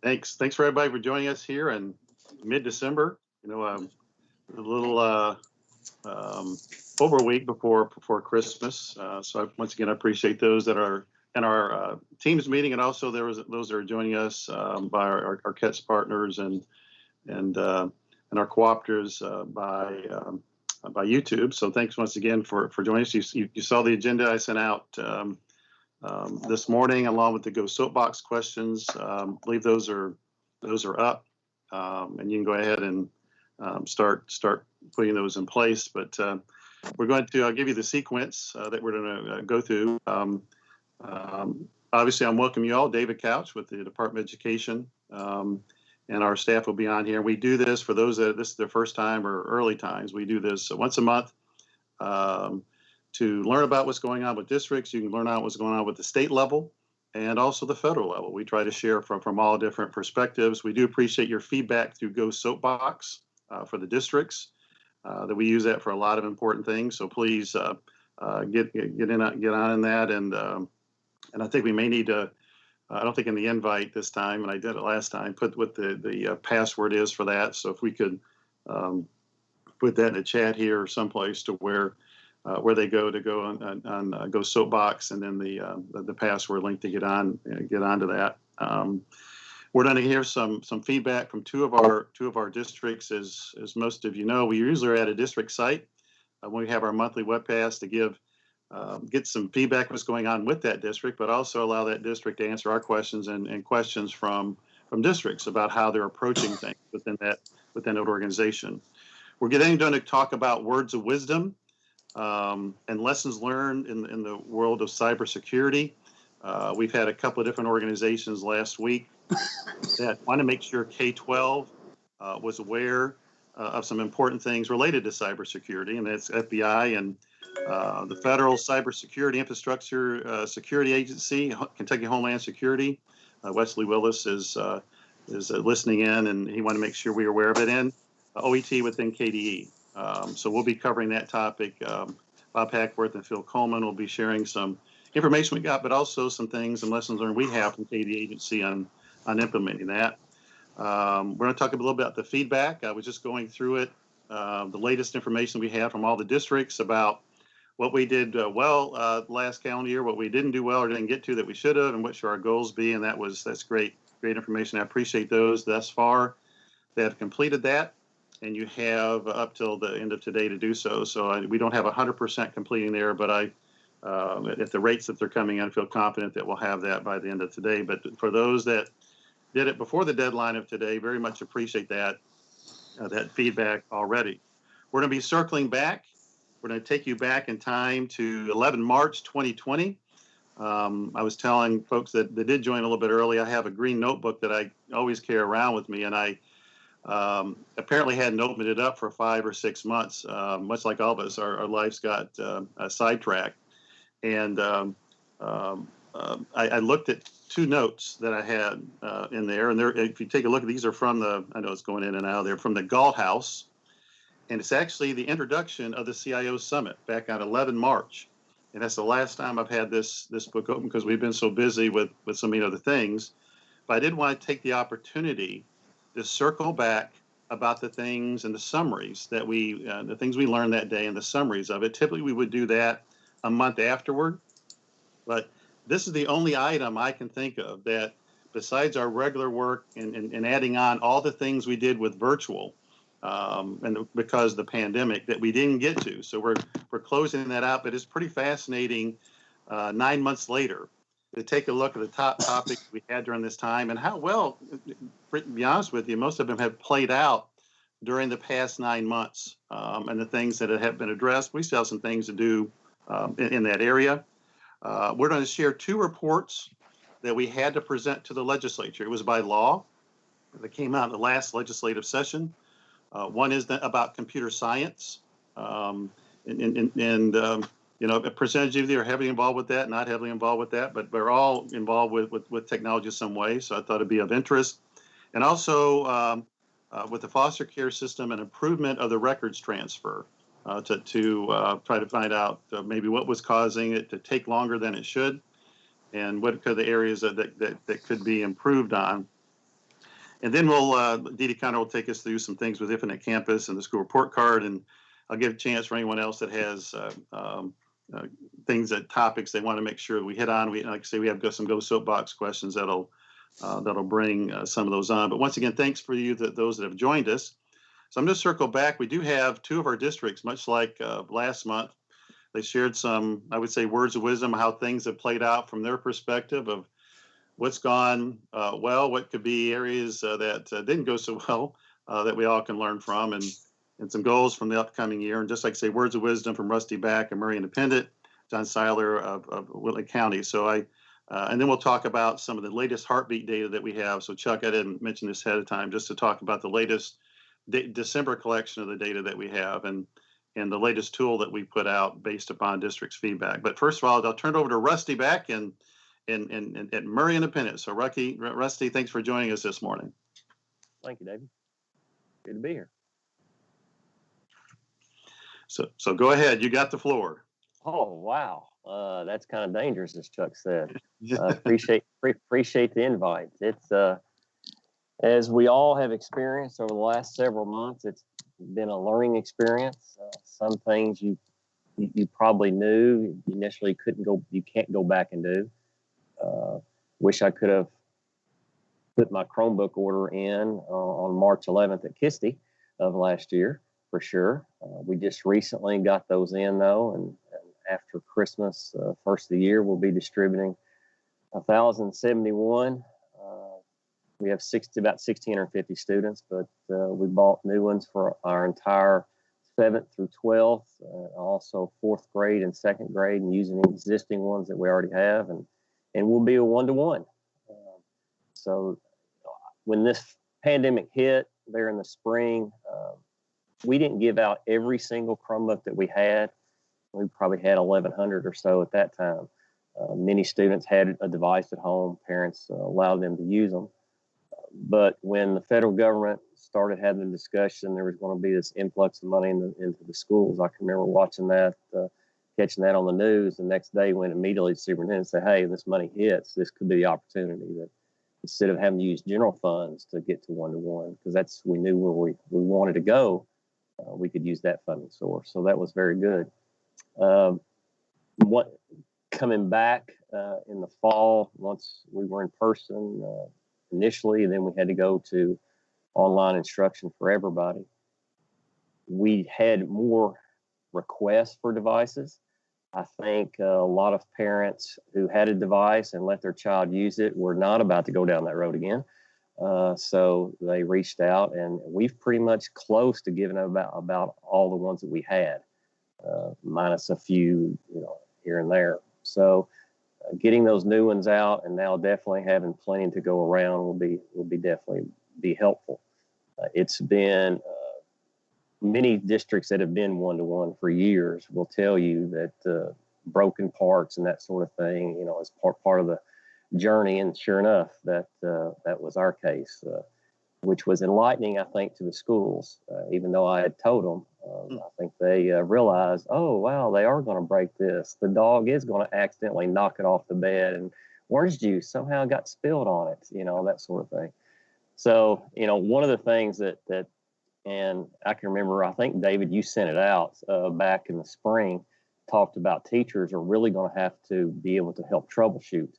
Thanks for everybody for joining us here in mid-December. A little um, over a week before Christmas. Once again, I appreciate those that are in our Teams meeting, and also those that are joining us by our CATS partners and our cooperators by YouTube. So thanks once again for joining us. You saw the agenda I sent out this morning, along with the Go Soapbox questions. I believe those are up, and you can go ahead and start putting those in place. But we're going to give you the sequence that we're going to go through. Obviously, I'm welcoming you all. David Couch with the Department of Education, and our staff will be on here. We do this for those that this is their first time or early times. We do this once a month. To learn about what's going on with districts. You can learn out what's going on with the state level and also the federal level. We try to share from all different perspectives. We do appreciate your feedback through Go Soapbox for the districts. That we use that for a lot of important things. So please get on in that. And I think we may need to. I don't think in the invite this time, and I did it last time. Put what the password is for that. So if we could put that in the chat here or someplace to where they go on Go Soapbox, and then the password link to get onto that. We're going to hear some feedback from two of our districts. As most of you know, we usually are at a district site when we have our monthly webcast to get some feedback what's going on with that district, but also allow that district to answer our questions and questions from districts about how they're approaching things within that organization. We're getting done to talk about words of wisdom. And lessons learned in the world of cybersecurity. We've had a couple of different organizations last week that want to make sure K-12 was aware of some important things related to cybersecurity, and that's FBI and the Federal Cybersecurity Infrastructure Security Agency, Kentucky Homeland Security. Wesley Willis is listening in, and he wanted to make sure we are aware of it, and OET within KDE. So we'll be covering that topic. Bob Hackworth and Phil Coleman will be sharing some information we got, but also some things and lessons learned we have from KD Agency on implementing that. We're going to talk a little bit about the feedback. I was just going through it, the latest information we have from all the districts about what we did well last calendar year, what we didn't do well or didn't get to that we should have, and what should our goals be. And that's great information. I appreciate those thus far that have completed that. And you have up till the end of today to do so. So we don't have 100% completing there, but at the rates that they're coming in, I feel confident that we'll have that by the end of today. But for those that did it before the deadline of today, very much appreciate that feedback already. We're going to be circling back. We're going to take you back in time to 11 March 2020. I was telling folks that did join a little bit early, I have a green notebook that I always carry around with me, and I apparently hadn't opened it up for 5 or 6 months. Much like all of us, our lives got sidetracked. And I looked at two notes that I had in there. And if you take a look, these are from I know it's going in and out of there, from the Galt House. And it's actually the introduction of the CIO Summit back on 11 March. And that's the last time I've had this book open because we've been so busy with so many other things. But I did want to take the opportunity to circle back about the things and the summaries that the things we learned that day and the summaries of it. Typically, we would do that a month afterward, but this is the only item I can think of that, besides our regular work and adding on all the things we did with virtual, because of the pandemic that we didn't get to. So we're closing that out, but it's pretty fascinating 9 months later to take a look at the top topics we had during this time and how well, to be honest with you, most of them have played out during the past 9 months, and the things that have been addressed. We still have some things to do in that area. We're going to share two reports that we had to present to the legislature. It was by law that came out in the last legislative session. One is about computer science, a percentage of you are heavily involved with that, not heavily involved with that, but we're all involved with technology in some way. So I thought it'd be of interest. And also with the foster care system, an improvement of the records transfer to try to find out maybe what was causing it to take longer than it should, and what could the areas that could be improved on. And then Dee Dee Conner will take us through some things with Infinite Campus and the school report card. And I'll give a chance for anyone else that has topics they want to make sure we hit on. Like I say, we have some Go Soapbox questions that'll bring some of those on. But once again, thanks for those that have joined us. So I'm going to circle back. We do have two of our districts, much like last month. They shared some, I would say, words of wisdom, how things have played out from their perspective of what's gone well, what could be areas that didn't go so well that we all can learn from, and some goals from the upcoming year. And just like I say, words of wisdom from Rusty Back and Murray Independent, John Seiler of Whitley County. So and then we'll talk about some of the latest heartbeat data that we have. So Chuck, I didn't mention this ahead of time, just to talk about the latest December collection of the data that we have and the latest tool that we put out based upon district's feedback. But first of all, I'll turn it over to Rusty Back and at Murray Independent. So Rusty, thanks for joining us this morning. Thank you, David. Good to be here. So go ahead. You got the floor. Oh, wow. That's kind of dangerous, as Chuck said. Appreciate the invite. It's as we all have experienced over the last several months, it's been a learning experience. Some things you probably knew you initially you can't go back and do. Wish I could have put my Chromebook order in on March 11th at Kisti of last year, for sure. We just recently got those in, though, and after Christmas, first of the year, we'll be distributing 1,071. We have about 1,650 students, but we bought new ones for our entire 7th through 12th, also 4th grade and 2nd grade, and using existing ones that we already have, and we'll be a one-to-one. So when this pandemic hit there in the spring, we didn't give out every single Chromebook that we had. We probably had 1,100 or so at that time. Many students had a device at home. Parents allowed them to use them. But when the federal government started having the discussion, there was going to be this influx of money into the schools. I can remember watching that, catching that on the news. The next day, went immediately to the superintendent and said, "Hey, this money hits. This could be the opportunity that instead of having to use general funds to get to one-to-one, because we knew where we wanted to go, we could use that funding source." So that was very good. Coming back in the fall, once we were in person initially, and then we had to go to online instruction for everybody, we had more requests for devices. I think a lot of parents who had a device and let their child use it were not about to go down that road again. So they reached out, and we've pretty much close to giving about all the ones that we had, minus a few, here and there. So getting those new ones out, and now definitely having plenty to go around will be definitely be helpful. It's been many districts that have been one-to-one for years will tell you that broken parts and that sort of thing, is part of the journey. And sure enough, that was our case, which was enlightening, I think, to the schools. Even though I had told them, I think they realized, oh, wow, they are going to break this. The dog is going to accidentally knock it off the bed, and orange juice somehow got spilled on it, that sort of thing. So, one of the things that and I can remember, I think, David, you sent it out back in the spring, talked about teachers are really going to have to be able to help troubleshoot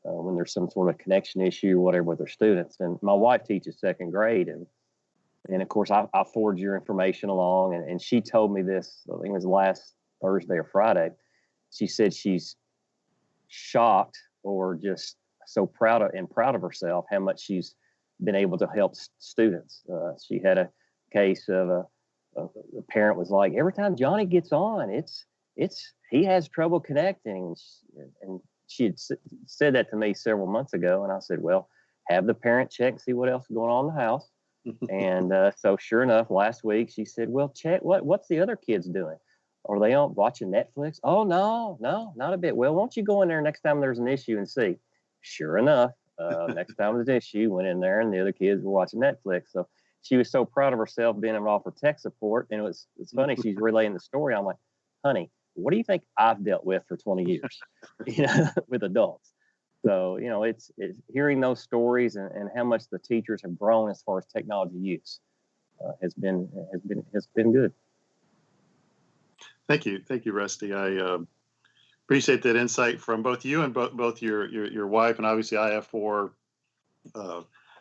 when there's some sort of connection issue or whatever with their students. And my wife teaches 2nd grade, and of course, I forward your information along, and she told me this, I think it was last Thursday or Friday. She said she's shocked or just so proud of herself how much she's been able to help students. She had a case of a parent was like, every time Johnny gets on, he has trouble connecting, and she had said that to me several months ago, and I said, well, have the parent check, see what else is going on in the house. And so sure enough, last week she said, well, check what's the other kids doing? Are they on watching Netflix? Oh, no, not a bit. Well, won't you go in there next time there's an issue and see? Sure enough, next time there's an issue, went in there and the other kids were watching Netflix. So she was so proud of herself being able to offer tech support. And it's funny, she's relaying the story. I'm like, honey, what do you think I've dealt with for 20 years, with adults? So, it's hearing those stories and how much the teachers have grown as far as technology use has been good. Thank you, Rusty. I appreciate that insight from both you and both your wife, and obviously I have four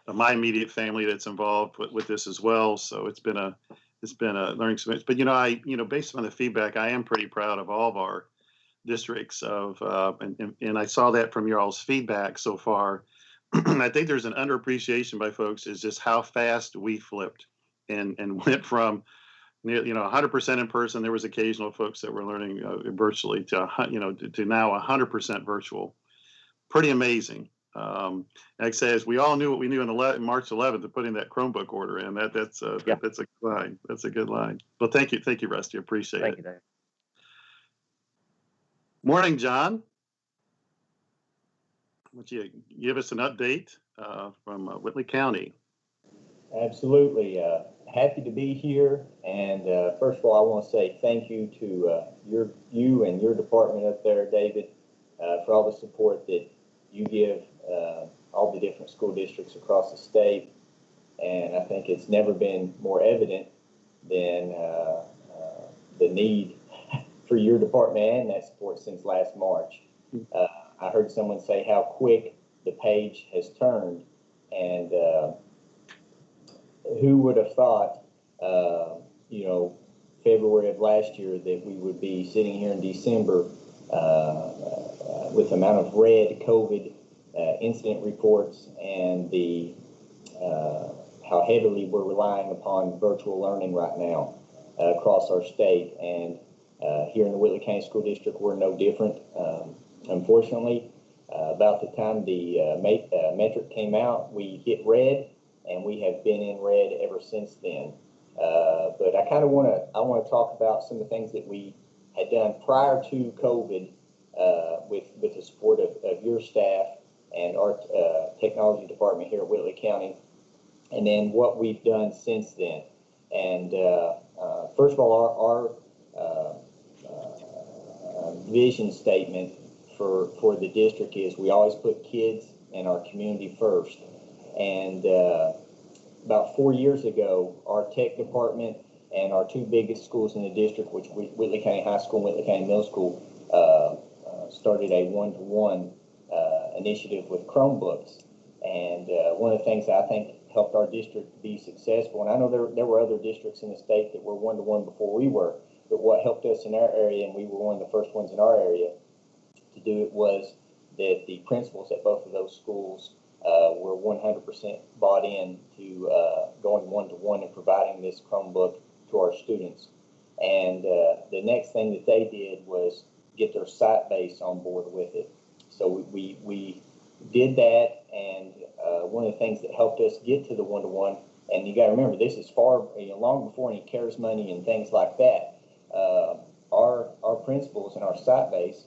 my immediate family that's involved with this as well. So it's been a learning experience. But based on the feedback, I am pretty proud of all of our districts and I saw that from your all's feedback so far. I think there's an underappreciation by folks is just how fast we flipped and went from 100% in person. There was occasional folks that were learning virtually to now 100% virtual. Pretty amazing. Like I say, as we all knew what we knew on March 11th of putting that Chromebook order in, that's a good line. That's a good line. Well, thank you, Rusty. Appreciate it. Thank you, Dave. Morning, John. Would you give us an update from Whitley County? Absolutely. Happy to be here. And first of all, I want to say thank you to you and your department up there, David, for all the support that you give all the different school districts across the state. And I think it's never been more evident than the need for your department and that support since last March. I heard someone say how quick the page has turned, and who would have thought, February of last year that we would be sitting here in December with the amount of red COVID incident reports and the how heavily we're relying upon virtual learning right now across our state. And here in the Whitley County School District, we're no different. Unfortunately, about the time the metric came out, we hit red, and we have been in red ever since then. But I kind of want to talk about some of the things that we had done prior to COVID with the support of your staff and our technology department here at Whitley County, and then what we've done since then. And first of all, our vision statement for the district is we always put kids and our community first. And about 4 years ago, our tech department and our two biggest schools in the district, which Whitley County High School and Whitley County Middle School, started a one-to-one initiative with Chromebooks. And one of the things that I think helped our district be successful, and I know there were other districts in the state that were one-to-one before we were, but what helped us in our area, and we were one of the first ones in our area to do it, was that the principals at both of those schools were 100% bought in to going one-to-one and providing this Chromebook to our students. And the next thing that they did was get their site base on board with it. So we did that, and one of the things that helped us get to the one-to-one, and you got to remember, this is far long before any CARES money and things like that. Our principals and our site base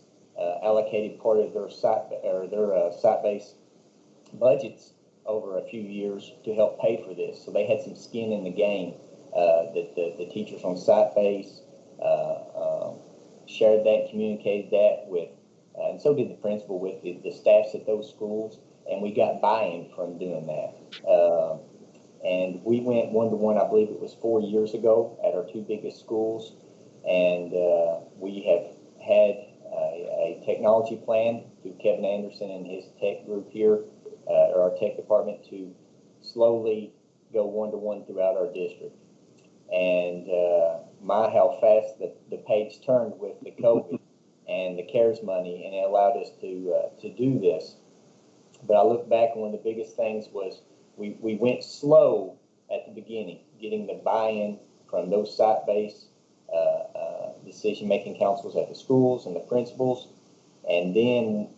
allocated part of their site base budgets over a few years to help pay for this. So they had some skin in the game. That the teachers on site base shared that, communicated that with, and so did the principal with the staffs at those schools, and we got buy-in from doing that. And we went one-to-one, I believe it was 4 years ago, at our two biggest schools, and we have had a technology plan through Kevin Anderson and his tech group here, or our tech department, to slowly go one-to-one throughout our district. And how fast the page turned with the COVID and the CARES money, and it allowed us to do this. But I look back, and one of the biggest things was we went slow at the beginning, getting the buy-in from those site-based decision-making councils at the schools and the principals. And then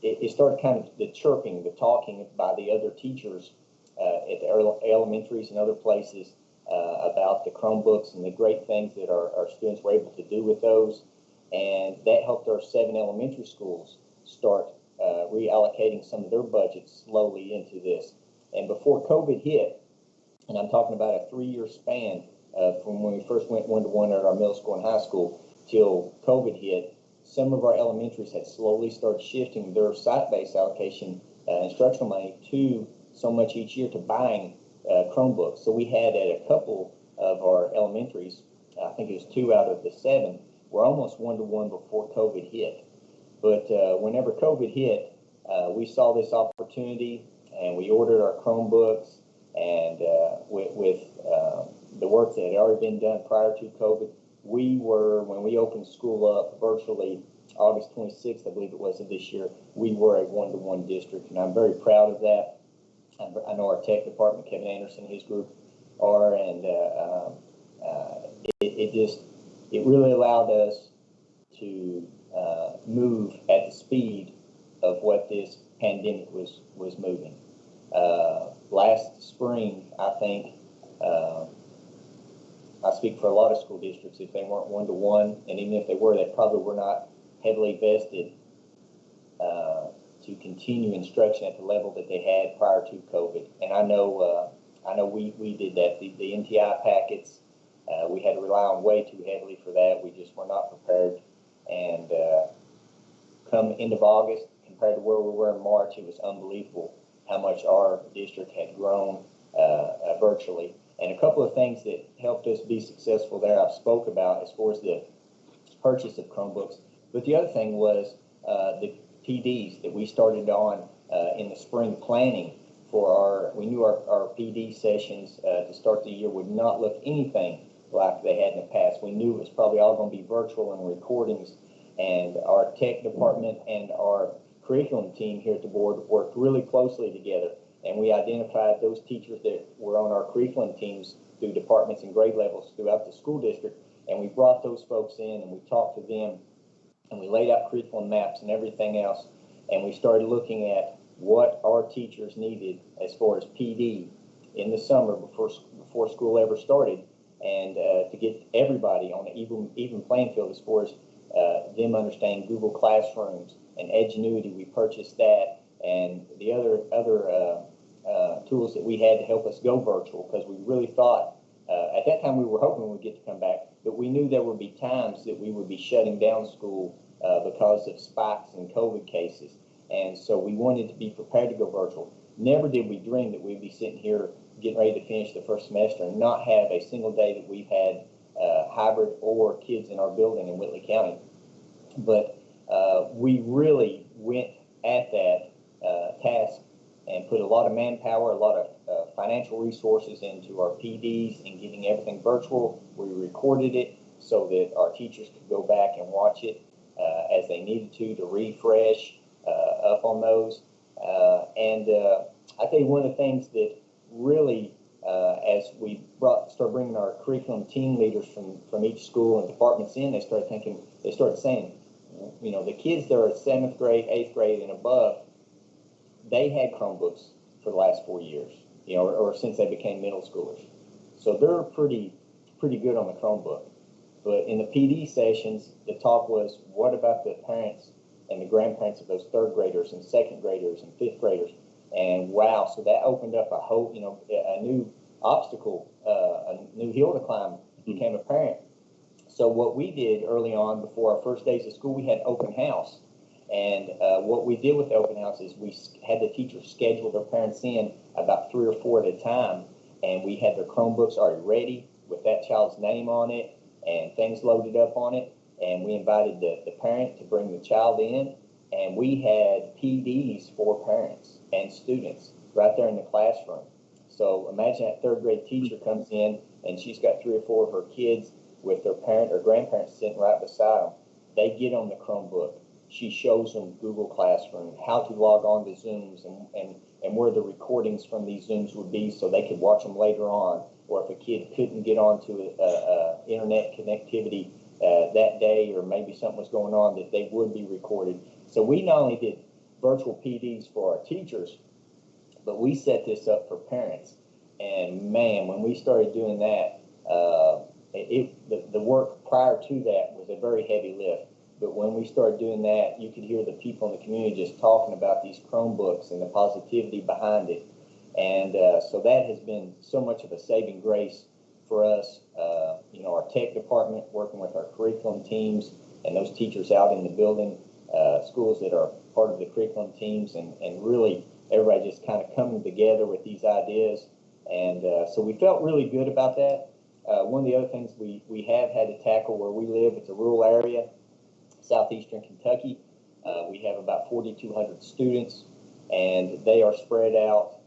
it started kind of the chirping, the talking by the other teachers at the elementaries and other places about the Chromebooks and the great things that our students were able to do with those. And that helped our 7 elementary schools start reallocating some of their budgets slowly into this. And before COVID hit, and I'm talking about a 3-year span from when we first went one-to-one at our middle school and high school till COVID hit, some of our elementaries had slowly started shifting their site-based allocation instructional money to so much each year to buying Chromebooks. So we had at a couple of our elementaries, I think it was 2 out of the 7, were almost 1-to-1 before COVID hit. But whenever COVID hit, we saw this opportunity and we ordered our Chromebooks, and with the work that had already been done prior to COVID, when we opened school up virtually August 26th, I believe it was, of this year, we were a 1-to-1 district, and I'm very proud of that. I know our tech department, Kevin Anderson and his group are, and it really allowed us to move at the speed of what this pandemic was moving. Last spring, I think, I speak for a lot of school districts, if they weren't 1-to-1, and even if they were, they probably were not heavily vested to continue instruction at the level that they had prior to COVID. And I know we did that. The NTI packets, we had to rely on way too heavily for that. We just were not prepared. And come end of August, compared to where we were in March, it was unbelievable how much our district had grown virtually. And a couple of things that helped us be successful there I've spoke about as far as the purchase of Chromebooks. But the other thing was the PDs that we started on in the spring planning for we knew our PD sessions to start the year would not look anything like they had in the past. We knew it was probably all going to be virtual and recordings, and our tech department and our curriculum team here at the board worked really closely together, and we identified those teachers that were on our curriculum teams through departments and grade levels throughout the school district, and we brought those folks in and we talked to them, and we laid out curriculum maps and everything else, and we started looking at what our teachers needed as far as PD in the summer before school ever started, and to get everybody on an even playing field as far as them understanding Google Classrooms and Edgenuity. We purchased that, and the other tools that we had to help us go virtual, because we really thought at that time we were hoping we'd get to come back, but we knew there would be times that we would be shutting down school because of spikes in COVID cases, and so we wanted to be prepared to go virtual. Never did we dream that we'd be sitting here getting ready to finish the first semester and not have a single day that we've had hybrid or kids in our building in Whitley County. But we really went at that task and put a lot of manpower, a lot of financial resources into our PDs and getting everything virtual. We recorded it so that our teachers could go back and watch it as they needed to refresh up on those. And I tell you, one of the things that really, as we started bringing our curriculum team leaders from each school and departments in, they started saying, you know, the kids that are 7th grade, 8th grade and above, they had Chromebooks for the last 4 years, you know, or since they became middle schoolers. So they're pretty good on the Chromebook. But in the PD sessions, the talk was, what about the parents and the grandparents of those 3rd graders and 2nd graders and 5th graders? And wow, so that opened up a whole, you know, a new obstacle, a new hill to climb became apparent. So what we did early on, before our first days of school, we had open house. And what we did with the open house is we had the teachers schedule their parents in about 3 or 4 at a time, and we had their Chromebooks already ready with that child's name on it and things loaded up on it. And we invited the parent to bring the child in, and we had PDs for parents and students right there in the classroom. So imagine that 3rd grade teacher comes in and she's got 3 or 4 of her kids with their parent or grandparents sitting right beside them. They get on the Chromebook. She shows them Google Classroom, how to log on to Zooms, and where the recordings from these Zooms would be so they could watch them later on. Or if a kid couldn't get onto internet connectivity that day, or maybe something was going on, that they would be recorded. So we not only did virtual PDs for our teachers, but we set this up for parents. And man, when we started doing that, the work prior to that was a very heavy lift. But when we started doing that, you could hear the people in the community just talking about these Chromebooks and the positivity behind it. And so that has been so much of a saving grace for us. You know, our tech department working with our curriculum teams and those teachers out in the building, schools that are part of the curriculum teams, and really everybody just kind of coming together with these ideas. And so we felt really good about that. One of the other things we have had to tackle where we live, it's a rural area, southeastern Kentucky. We have about 4,200 students, and they are spread out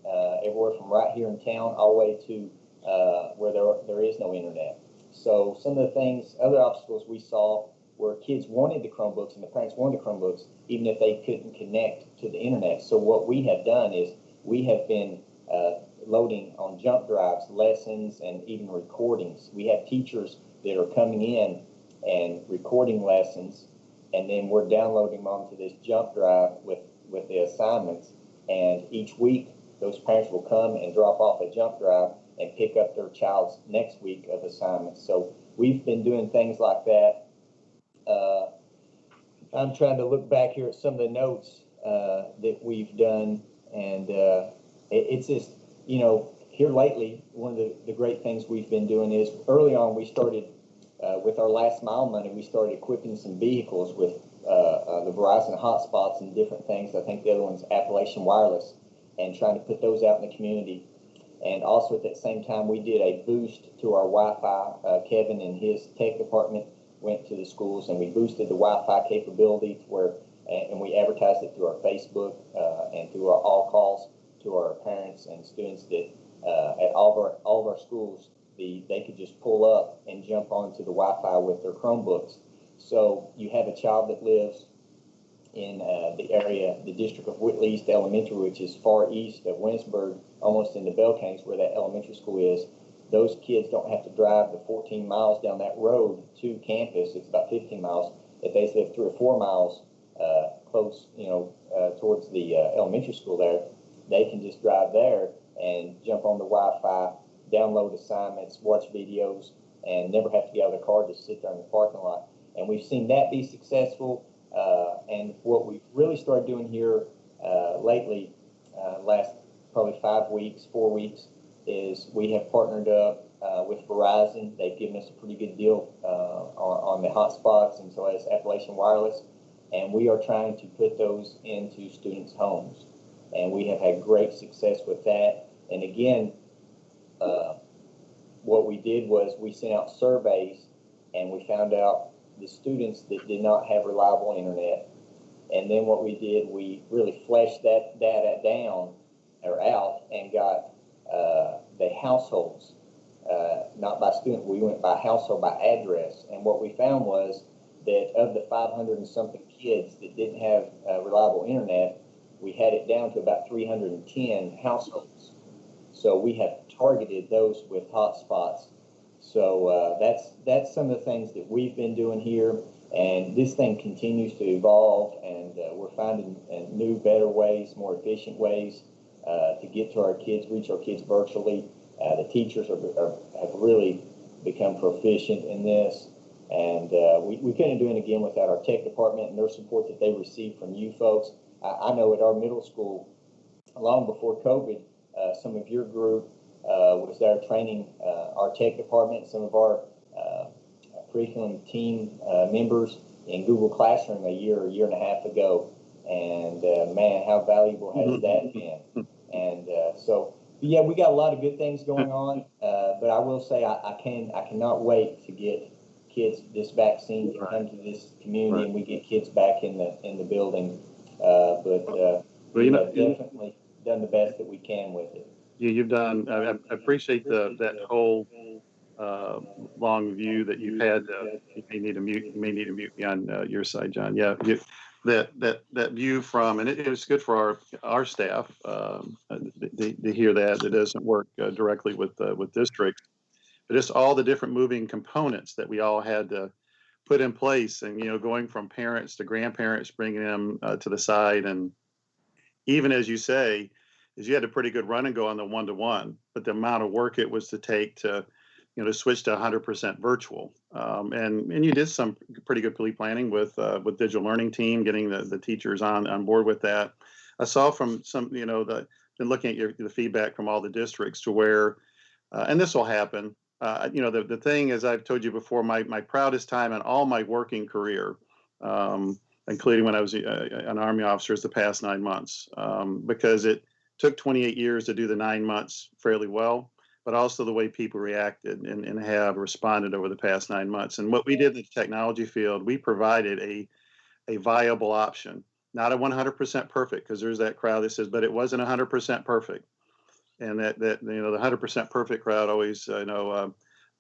everywhere from right here in town all the way to where there is no internet. So some of the things, other obstacles we saw where kids wanted the Chromebooks and the parents wanted the Chromebooks, even if they couldn't connect to the internet. So what we have done is we have been loading on jump drives lessons and even recordings. We have teachers that are coming in and recording lessons, and then we're downloading them onto this jump drive with the assignments. And each week, those parents will come and drop off a jump drive and pick up their child's next week of assignments. So we've been doing things like that. I'm trying to look back here at some of the notes that we've done, and it's just, here lately, one of the great things we've been doing is early on we started with our last mile money, we started equipping some vehicles with the Verizon hotspots and different things. I think the other one's Appalachian Wireless, and trying to put those out in the community. And also at that same time, we did a boost to our Wi-Fi. Kevin and his tech department went to the schools, and we boosted the Wi-Fi capability to where, and we advertised it through our Facebook and through our all calls to our parents and students that at all of our schools, they could just pull up and jump onto the Wi-Fi with their Chromebooks. So you have a child that lives in the area, the district of Whitley East Elementary, which is far east of Winsburg, almost in the Bell Counties where that elementary school is. Those kids don't have to drive the 14 miles down that road to campus. It's about 15 miles. If they live 3 or 4 miles close, towards the elementary school there, they can just drive there and jump on the Wi-Fi, download assignments, watch videos, and never have to get out of the car, just sit there in the parking lot. And we've seen that be successful. And what we've really started doing here lately, last probably 4 weeks, is we have partnered up with Verizon. They've given us a pretty good deal on the hotspots, and so has Appalachian Wireless. And we are trying to put those into students' homes. And we have had great success with that. And again, what we did was we sent out surveys, and we found out the students that did not have reliable internet. And then what we did, we really fleshed that data down or out and got the households, not by student, we went by household, by address. And what we found was that of the 500 and something kids that didn't have reliable internet, we had it down to about 310 households. So we have targeted those with hotspots. So that's some of the things that we've been doing here, and this thing continues to evolve, and we're finding new, better ways, more efficient ways to get to our kids, reach our kids virtually. The teachers have really become proficient in this, and we couldn't do it again without our tech department and their support that they receive from you folks. I know at our middle school, long before COVID, some of your group was there training our tech department, some of our curriculum team members in Google Classroom a year and a half ago. And man, how valuable has that been? And yeah, we got a lot of good things going on. But I will say I cannot wait to get kids this vaccine to come to this community, and we get kids back in the building. We've definitely done the best that we can with it. You've done. I appreciate that whole long view that you've had. You may need to mute me on your side, John. Yeah, that view from, and it was good for our staff to hear that. It doesn't work directly with districts, but just all the different moving components that we all had to put in place, and going from parents to grandparents, bringing them to the side, and even as you say, is you had a pretty good run and go on the one-to-one, but the amount of work it was to take to switch to 100% virtual, and you did some pretty good pre-planning with digital learning team, getting the teachers on board with that. I saw from some been looking at the feedback from all the districts to where, and this will happen. The thing, as I've told you before, my proudest time in all my working career including when I was an Army officer, is the past 9 months, because it took 28 years to do the 9 months fairly well, but also the way people reacted and have responded over the past 9 months. And what we did in the technology field, we provided a viable option, not a 100% perfect, because there's that crowd that says, but it wasn't 100% perfect. And that the 100% perfect crowd always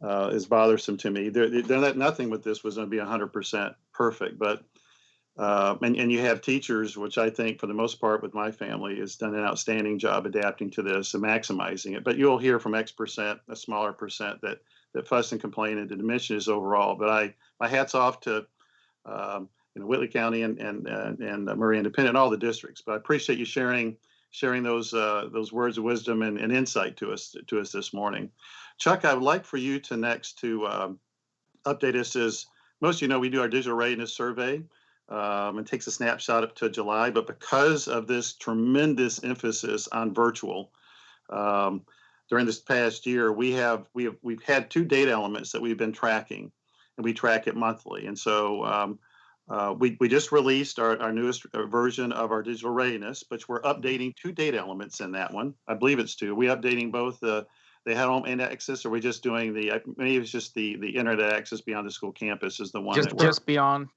is bothersome to me. Nothing with this was going to be 100% perfect, but and you have teachers, which I think for the most part with my family has done an outstanding job adapting to this and maximizing it. But you'll hear from X%, a smaller percent that fuss and complain and diminishes overall. But my hats off to Whitley County and Murray Independent, all the districts. But I appreciate you sharing those words of wisdom and insight to us this morning. Chuck, I would like for you to next to update us. As most of you know, we do our digital readiness survey. It takes a snapshot up to July, but because of this tremendous emphasis on virtual during this past year, we've had 2 data elements that we've been tracking, and we track it monthly. And so we just released our newest version of our digital readiness, but we're updating 2 data elements in that one. I believe it's 2. Are we updating both the home internet access, or are we just doing maybe it's just the internet access beyond the school campus is the one just beyond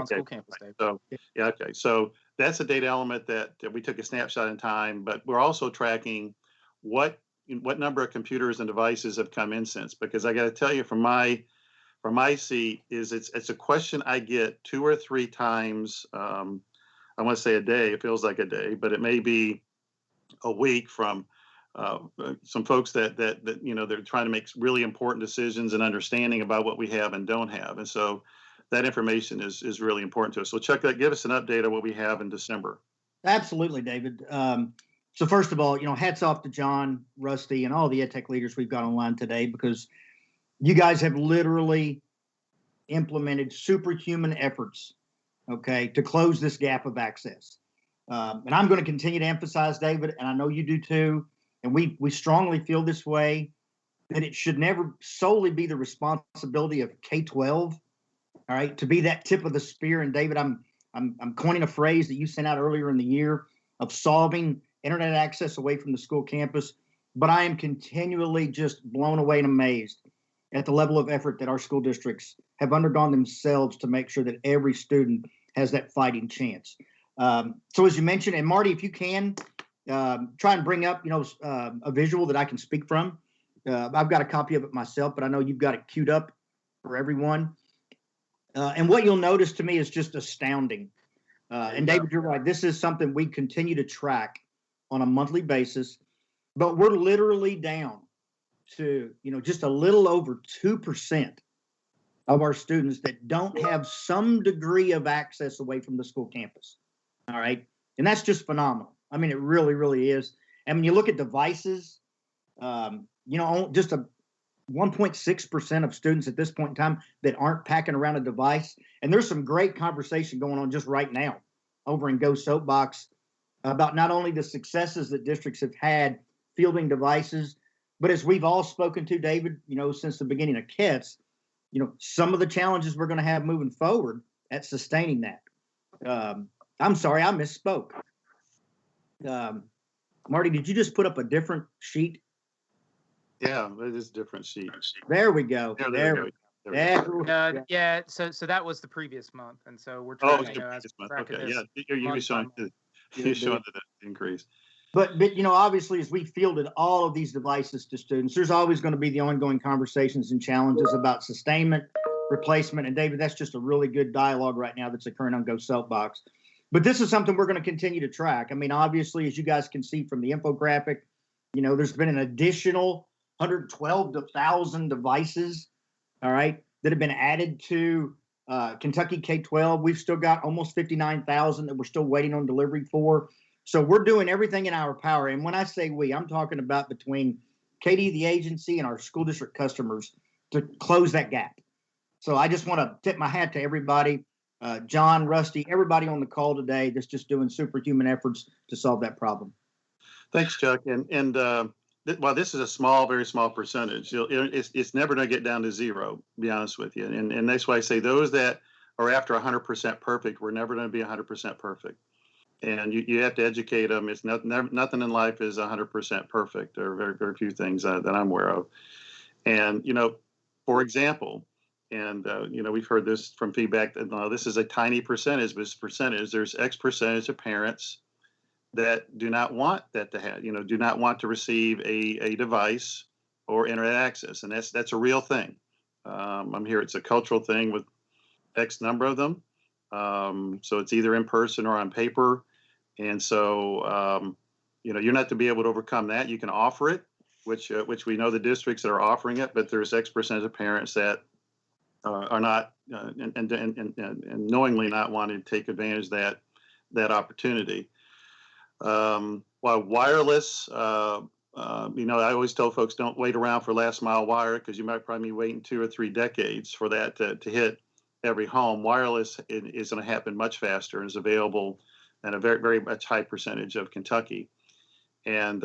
school campus, Dave. So okay. So that's a data element that we took a snapshot in time, but we're also tracking what number of computers and devices have come in since, because I got to tell you from my seat is it's a question I get 2 or 3 times. I want to say a day. It feels like a day, but it may be a week from some folks that they're trying to make really important decisions and understanding about what we have and don't have, and so that information is really important to us. So Chuck, give us an update on what we have in December. Absolutely, David. So first of all, hats off to John, Rusty, and all the EdTech leaders we've got online today, because you guys have literally implemented superhuman efforts, okay, to close this gap of access. And I'm going to continue to emphasize, David, and I know you do too, and we strongly feel this way, that it should never solely be the responsibility of K-12, all right, to be that tip of the spear. And David, I'm coining a phrase that you sent out earlier in the year of solving internet access away from the school campus. But I am continually just blown away and amazed at the level of effort that our school districts have undergone themselves to make sure that every student has that fighting chance. So as you mentioned, and Marty, if you can, try and bring up, a visual that I can speak from. I've got a copy of it myself, but I know you've got it queued up for everyone. And what you'll notice to me is just astounding. And David, you're right. This is something we continue to track on a monthly basis, but we're literally down to, just a little over 2% of our students that don't have some degree of access away from the school campus. All right. And that's just phenomenal. I mean, it really, really is. And when you look at devices, just a 1.6% of students at this point in time that aren't packing around a device. And there's some great conversation going on just right now over in Go Soapbox about not only the successes that districts have had fielding devices, but as we've all spoken to, David, since the beginning of KETS, some of the challenges we're going to have moving forward at sustaining that. I'm sorry, I misspoke. Marty, did you just put up a different sheet? Yeah, it is a different sheet. There we go. There we go. Yeah. So that was the previous month, and so we're trying to okay. Yeah, you're showing the increase. But obviously, as we fielded all of these devices to students, there's always going to be the ongoing conversations and challenges about sustainment, replacement, and David, that's just a really good dialogue right now that's occurring on Go Soapbox. But this is something we're going to continue to track. I mean, obviously, as you guys can see from the infographic, there's been an additional 112,000 devices, all right, that have been added to Kentucky K-12. We've still got almost 59,000 that we're still waiting on delivery for. So we're doing everything in our power. And when I say we, I'm talking about between Katie, the agency, and our school district customers to close that gap. So I just want to tip my hat to everybody, John, Rusty, everybody on the call today that's just doing superhuman efforts to solve that problem. Thanks, Chuck. And while this is a very small percentage, it's never going to get down to zero, to be honest with you. And that's why I say those that or after 100% perfect. We're never going to be 100% perfect. And you have to educate them. It's nothing in life is 100% perfect. There are very, very few things that I'm aware of. And, for example, and, we've heard this from feedback that this is a tiny percentage, but it's percentage. There's X percentage of parents that do not want that to have, do not want to receive a device or internet access. And that's a real thing. I'm here. It's a cultural thing with X number of them. So it's either in person or on paper. And so, you're not to be able to overcome that. You can offer it, which we know the districts that are offering it, but there's X percent of parents that are not and knowingly not wanting to take advantage of that opportunity. While wireless, I always tell folks don't wait around for last mile wire, because you might probably be waiting 2 or 3 decades for that to hit every home. Wireless is going to happen much faster and is available in a very, very much high percentage of Kentucky. And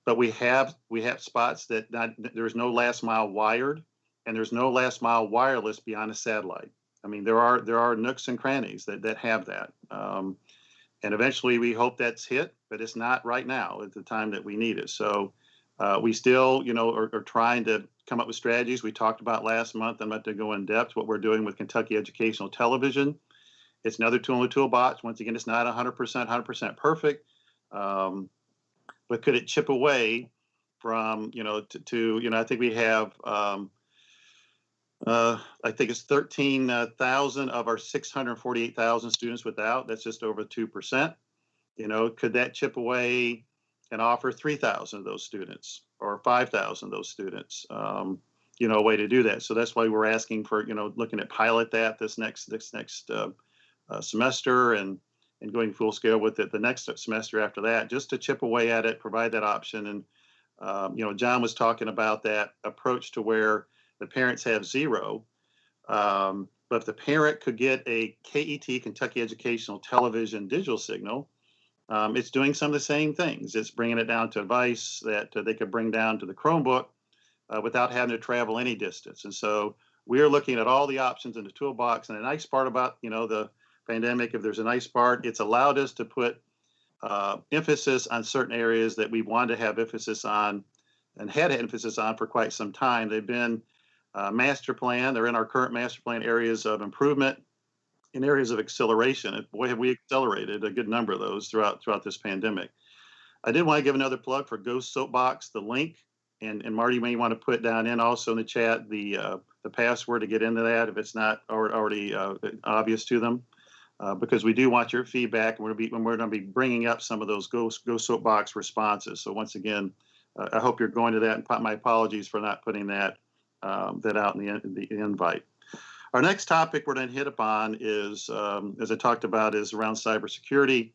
but we have spots that there's no last mile wired, and there's no last mile wireless beyond a satellite. I mean, there are nooks and crannies that have that. And eventually we hope that's hit, but it's not right now at the time that we need it. So we still, are trying to come up with strategies. We talked about last month. I'm not going to go in depth what we're doing with Kentucky Educational Television. It's another tool in the toolbox. Once again, it's not 100% perfect. But could it chip away from, I think we have, I think it's 13,000 of our 648,000 students without. That's just over 2%. Could that chip away and offer 3,000 of those students or 5,000 of those students? A way to do that. So that's why we're asking for, looking at pilot that this next semester and going full scale with it the next semester after that, just to chip away at it, provide that option. And, John was talking about that approach to where the parents have zero. But if the parent could get a KET, Kentucky Educational Television digital signal, it's doing some of the same things. It's bringing it down to a device that they could bring down to the Chromebook without having to travel any distance. And so we are looking at all the options in the toolbox. And the nice part about, the pandemic, if there's a nice part, it's allowed us to put emphasis on certain areas that we wanted to have emphasis on and had emphasis on for quite some time. They've been master plan. They're in our current master plan areas of improvement and areas of acceleration. And boy, have we accelerated a good number of those throughout this pandemic. I did want to give another plug for Go Soapbox, the link, and Marty may want to put down in also in the chat the password to get into that if it's not already obvious to them, because we do want your feedback, and we're going to be bringing up some of those Go Soapbox responses. So once again, I hope you're going to that, and my apologies for not putting that out in the invite. Our next topic we're going to hit upon is, as I talked about, is around cybersecurity.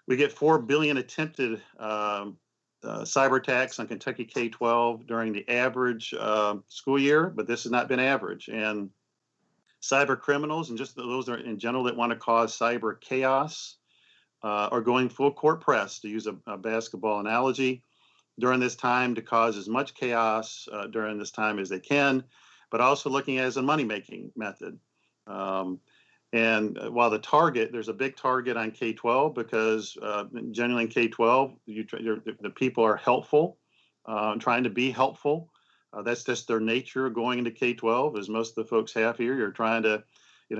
We get 4 billion attempted cyber attacks on Kentucky K-12 during the average school year, but this has not been average. And cyber criminals, and just those in general that want to cause cyber chaos, are going full court press, to use a basketball analogy, during this time to cause as much chaos during this time as they can, but also looking at it as a money-making method. And while there's a big target on K-12 because generally in K-12, the people are helpful, trying to be helpful. That's just their nature going into K-12, as most of the folks have here. You're trying to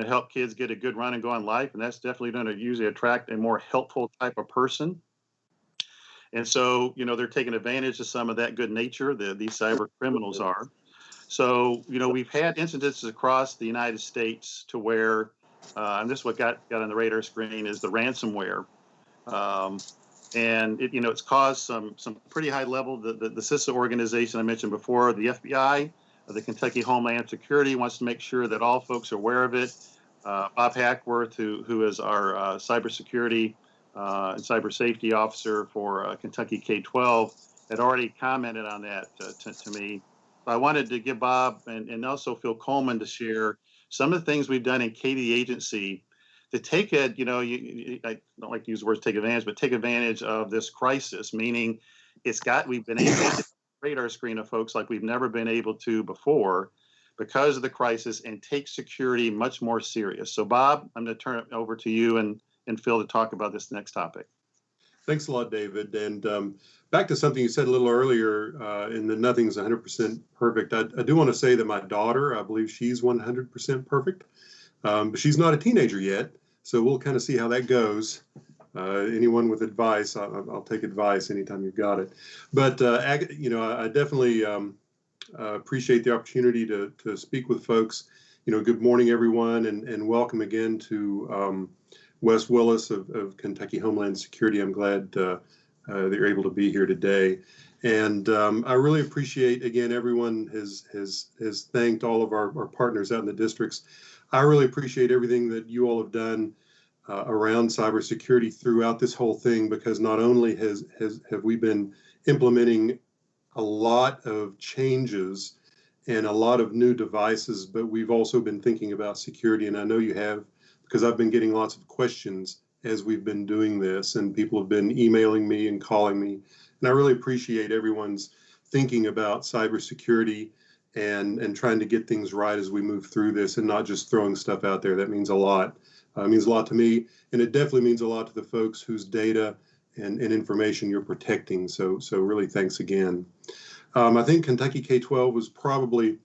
help kids get a good run and go in life, and that's definitely going to usually attract a more helpful type of person. And so, they're taking advantage of some of that good nature, these cyber criminals are. So, we've had incidents across the United States to where, and this is what got on the radar screen, is the ransomware. And it's caused some pretty high level. The CISA organization I mentioned before, the FBI, the Kentucky Homeland Security, wants to make sure that all folks are aware of it. Bob Hackworth, who is our cybersecurity and cyber safety officer for Kentucky K-12, had already commented on that to me. I wanted to give Bob and also Phil Coleman to share some of the things we've done in KD agency to take I don't like to use the words take advantage, but take advantage of this crisis, meaning we've been able to radar screen of folks like we've never been able to before, because of the crisis and take security much more serious. So, Bob, I'm going to turn it over to you and Phil to talk about this next topic. Thanks a lot, David. And back to something you said a little earlier, in that nothing's 100% perfect. I do want to say that my daughter, I believe she's 100% perfect, but she's not a teenager yet. So we'll kind of see how that goes. Anyone with advice, I'll take advice anytime you've got it. But, I definitely appreciate the opportunity to speak with folks. Good morning, everyone, and welcome again to Wes Willis of Kentucky Homeland Security. I'm glad that you're able to be here today. And I really appreciate, again, everyone has thanked all of our partners out in the districts. I really appreciate everything that you all have done around cybersecurity throughout this whole thing, because not only have we been implementing a lot of changes and a lot of new devices, but we've also been thinking about security. And I know you have, because I've been getting lots of questions as we've been doing this, and people have been emailing me and calling me. And I really appreciate everyone's thinking about cybersecurity and trying to get things right as we move through this, and not just throwing stuff out there. That means a lot. It means a lot to me, and it definitely means a lot to the folks whose data and information you're protecting. So really thanks again. I think Kentucky K-12 was probably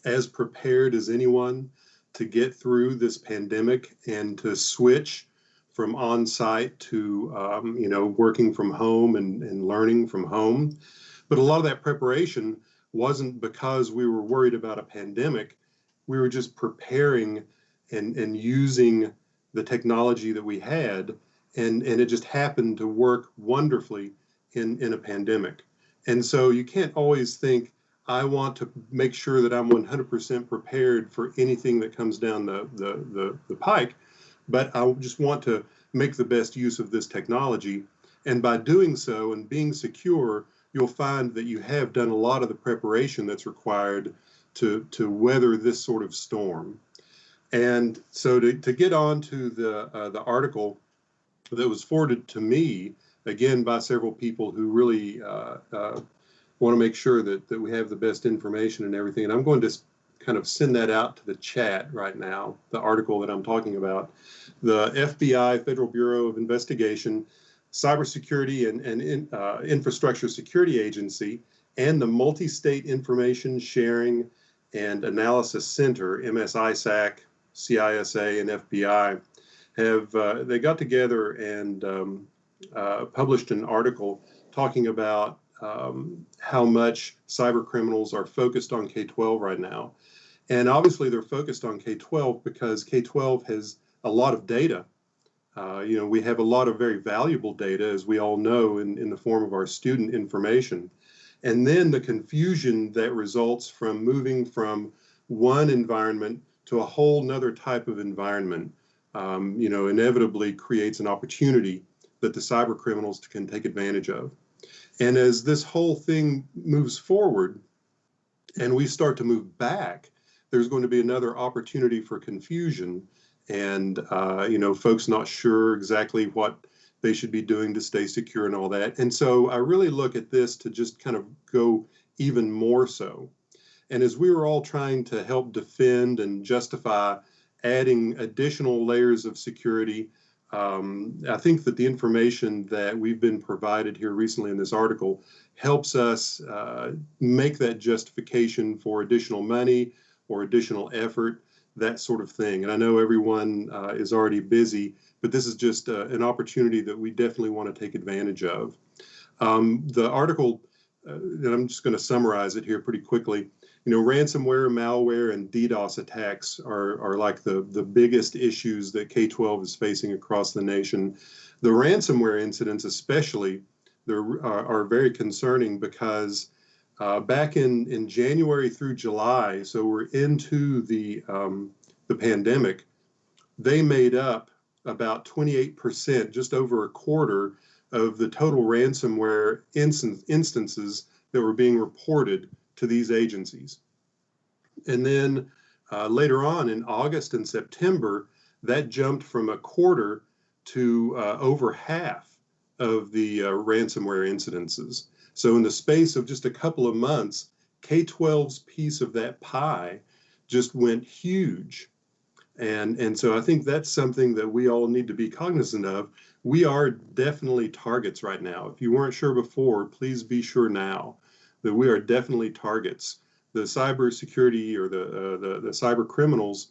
as prepared as anyone to get through this pandemic and to switch from on-site to, working from home and learning from home. But a lot of that preparation wasn't because we were worried about a pandemic. We were just preparing and using the technology that we had, and it just happened to work wonderfully in a pandemic. And so you can't always think, I want to make sure that I'm 100% prepared for anything that comes down the pike, but I just want to make the best use of this technology. And by doing so and being secure, you'll find that you have done a lot of the preparation that's required to weather this sort of storm. And so to get on to the article that was forwarded to me, again, by several people who really want to make sure that we have the best information and everything. And I'm going to kind of send that out to the chat right now, the article that I'm talking about. The FBI, Federal Bureau of Investigation, Cybersecurity and Infrastructure Security Agency, and the Multi-State Information Sharing and Analysis Center, MSISAC, CISA, and FBI, they got together and published an article talking about how much cyber criminals are focused on K-12 right now. And obviously they're focused on K-12 because K-12 has a lot of data. We have a lot of very valuable data, as we all know, in the form of our student information. And then the confusion that results from moving from one environment to a whole nother type of environment, inevitably creates an opportunity that the cyber criminals can take advantage of. And as this whole thing moves forward and we start to move back, there's going to be another opportunity for confusion and, folks not sure exactly what they should be doing to stay secure and all that. And so I really look at this to just kind of go even more so. And as we were all trying to help defend and justify adding additional layers of security, I think that the information that we've been provided here recently in this article helps us make that justification for additional money or additional effort, that sort of thing. And I know everyone is already busy, but this is just an opportunity that we definitely want to take advantage of. The article, and I'm just going to summarize it here pretty quickly. Ransomware, malware, and DDoS attacks are like the biggest issues that K-12 is facing across the nation. The ransomware incidents especially are very concerning because back in January through July, so we're into the pandemic, they made up about 28%, just over a quarter of the total ransomware instances that were being reported to these agencies. And then later on in August and September, that jumped from a quarter to over half of the ransomware incidences. So in the space of just a couple of months, K-12's piece of that pie just went huge. And so I think that's something that we all need to be cognizant of. We are definitely targets right now. If you weren't sure before, please be sure now that we are definitely targets. The cybersecurity or the cyber criminals,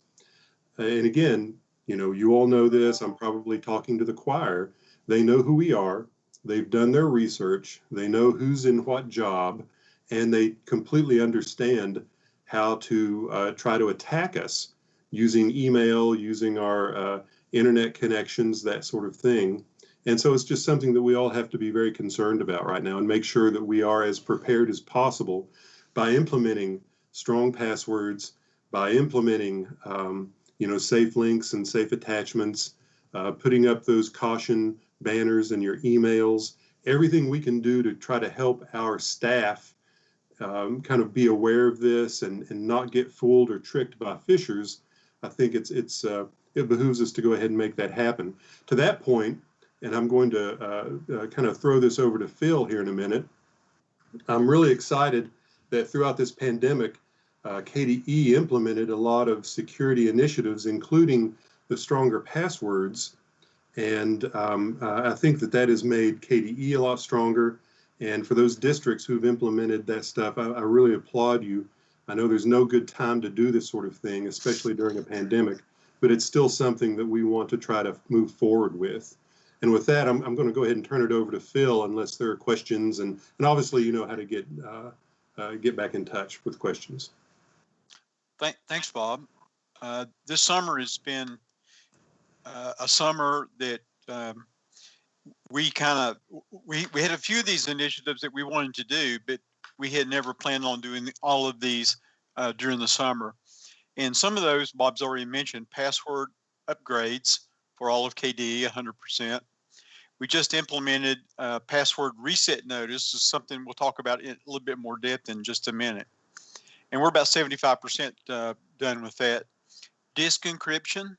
and again, you all know this. I'm probably talking to the choir. They know who we are. They've done their research. They know who's in what job, and they completely understand how to try to attack us using email, using our internet connections, that sort of thing. And so it's just something that we all have to be very concerned about right now and make sure that we are as prepared as possible by implementing strong passwords, by implementing safe links and safe attachments, putting up those caution banners in your emails, everything we can do to try to help our staff kind of be aware of this and not get fooled or tricked by phishers. I think it behooves us to go ahead and make that happen. To that point, and I'm going to kind of throw this over to Phil here in a minute. I'm really excited that throughout this pandemic, KDE implemented a lot of security initiatives, including the stronger passwords. And I think that has made KDE a lot stronger. And for those districts who've implemented that stuff, I really applaud you. I know there's no good time to do this sort of thing, especially during a pandemic, but it's still something that we want to try to move forward with. And with that, I'm going to go ahead and turn it over to Phil, unless there are questions. And obviously, you know how to get back in touch with questions. Thanks, Bob. This summer has been a summer that we had a few of these initiatives that we wanted to do, but we had never planned on doing all of these during the summer. And some of those, Bob's already mentioned, password upgrades for all of KDE, 100%. We just implemented password reset notice. This is something we'll talk about in a little bit more depth in just a minute. And we're about 75% done with that. Disk encryption.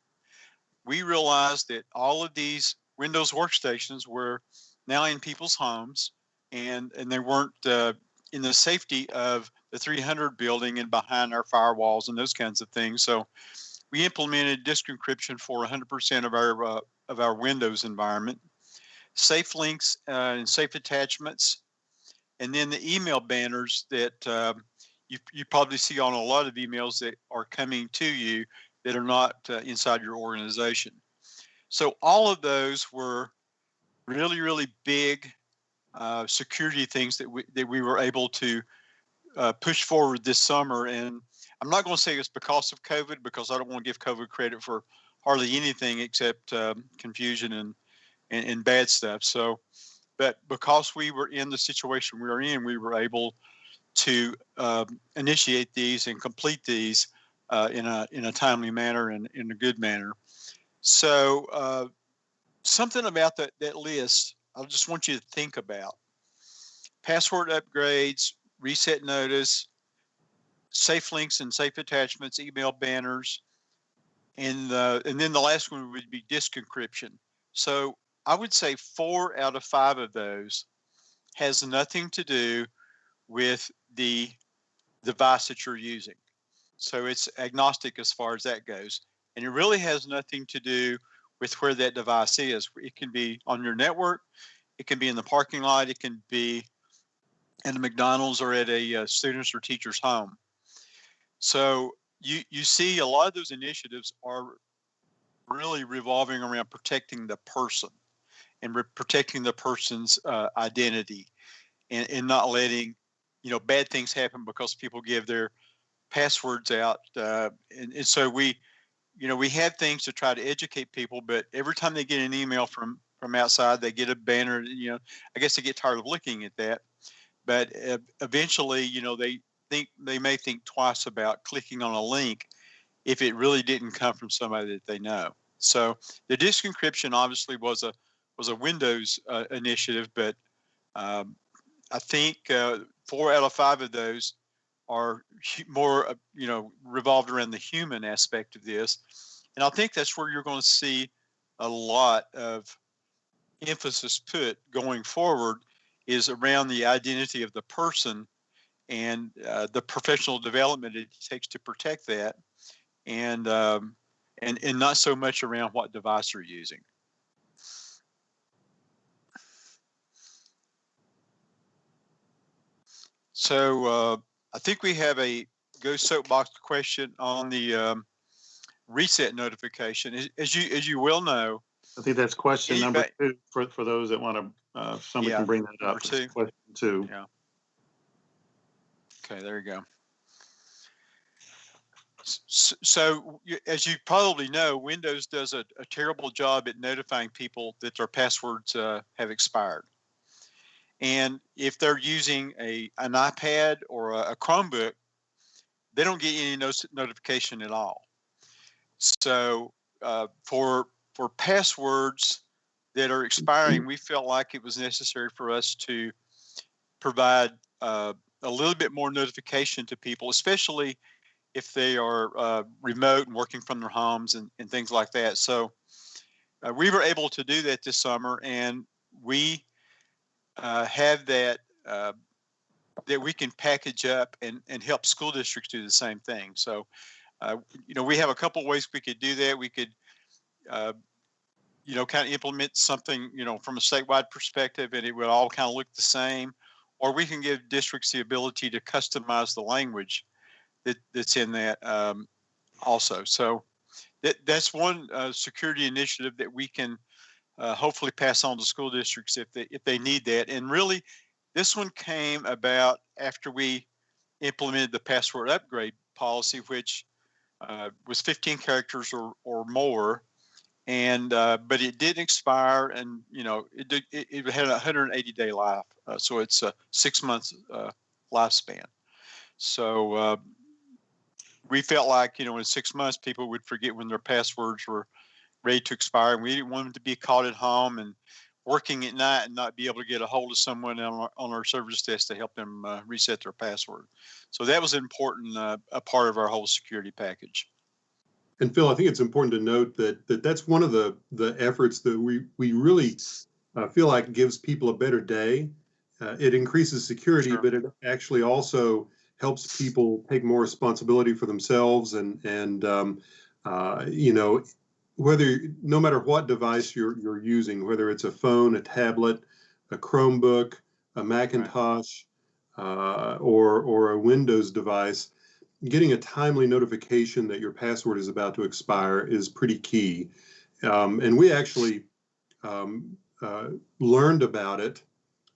We realized that all of these Windows workstations were now in people's homes, and they weren't in the safety of the 300 building and behind our firewalls and those kinds of things. So we implemented disk encryption for 100% of our Windows environment. Safe links and safe attachments, and then the email banners that you probably see on a lot of emails that are coming to you that are not inside your organization. So all of those were really, really big security things that we were able to push forward this summer. And I'm not going to say it's because of COVID, because I don't want to give COVID credit for hardly anything except confusion and bad stuff. So, but because we were in the situation we were in, we were able to initiate these and complete these in a timely manner and in a good manner. So something about that list, I just want you to think about. Password upgrades, reset notice, safe links and safe attachments, email banners, and then the last one would be disk encryption. So I would say 4 out of 5 of those has nothing to do with the device that you're using. So it's agnostic as far as that goes. And it really has nothing to do with where that device is. It can be on your network. It can be in the parking lot. It can be in a McDonald's or at a student's or teacher's home. So you see a lot of those initiatives are really revolving around protecting the person and protecting the person's identity and not letting, bad things happen because people give their passwords out. And so we have things to try to educate people, but every time they get an email from outside, they get a banner, I guess they get tired of looking at that. But eventually, they may think twice about clicking on a link if it really didn't come from somebody that they know. So the disk encryption obviously was a Windows initiative, but I think 4 out of 5 of those are more, revolved around the human aspect of this. And I think that's where you're going to see a lot of emphasis put going forward, is around the identity of the person and the professional development it takes to protect that, and not so much around what device you're using. So I think we have a Go Soapbox question on the reset notification. As you well know, I think that's question number anybody, 2 for those that want to. Somebody yeah, can bring that number up. 2. Question 2. Yeah. Okay, there you go. So as you probably know, Windows does a terrible job at notifying people that their passwords have expired. And if they're using an iPad or a Chromebook, they don't get any notification at all. So for passwords that are expiring, we felt like it was necessary for us to provide a little bit more notification to people, especially if they are remote and working from their homes and things like that. So we were able to do that this summer, and we have that that we can package up and help school districts do the same thing. So, we have a couple of ways we could do that. We could, kind of implement something, from a statewide perspective, and it would all kind of look the same. Or we can give districts the ability to customize the language that's in that also. So that's one security initiative that we can hopefully pass on to school districts if they need that. And really, this one came about after we implemented the password upgrade policy, which was 15 characters or more, and but it didn't expire, and it had a 180-day life, so it's a 6 months lifespan. So we felt like in 6 months people would forget when their passwords were ready to expire, and we didn't want them to be caught at home and working at night and not be able to get a hold of someone on our service desk to help them reset their password. So that was important, a part of our whole security package. And Phil, I think it's important to note that that's one of the efforts that we really feel like gives people a better day. It increases security, Sure. but it actually also helps people take more responsibility for themselves and whether, no matter what device you're using, whether it's a phone, a tablet, a Chromebook, a Macintosh, or a Windows device, getting a timely notification that your password is about to expire is pretty key. And we actually learned about it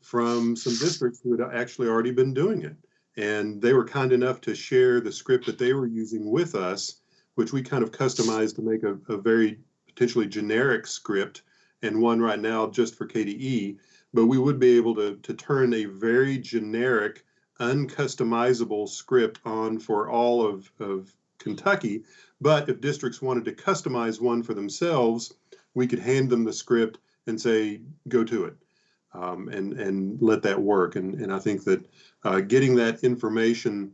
from some districts who had actually already been doing it. And they were kind enough to share the script that they were using with us, which we kind of customized to make a very potentially generic script, and one right now just for KDE. But we would be able to turn a very generic, uncustomizable script on for all of Kentucky. But if districts wanted to customize one for themselves, we could hand them the script and say, go to it, and let that work. And I think that getting that information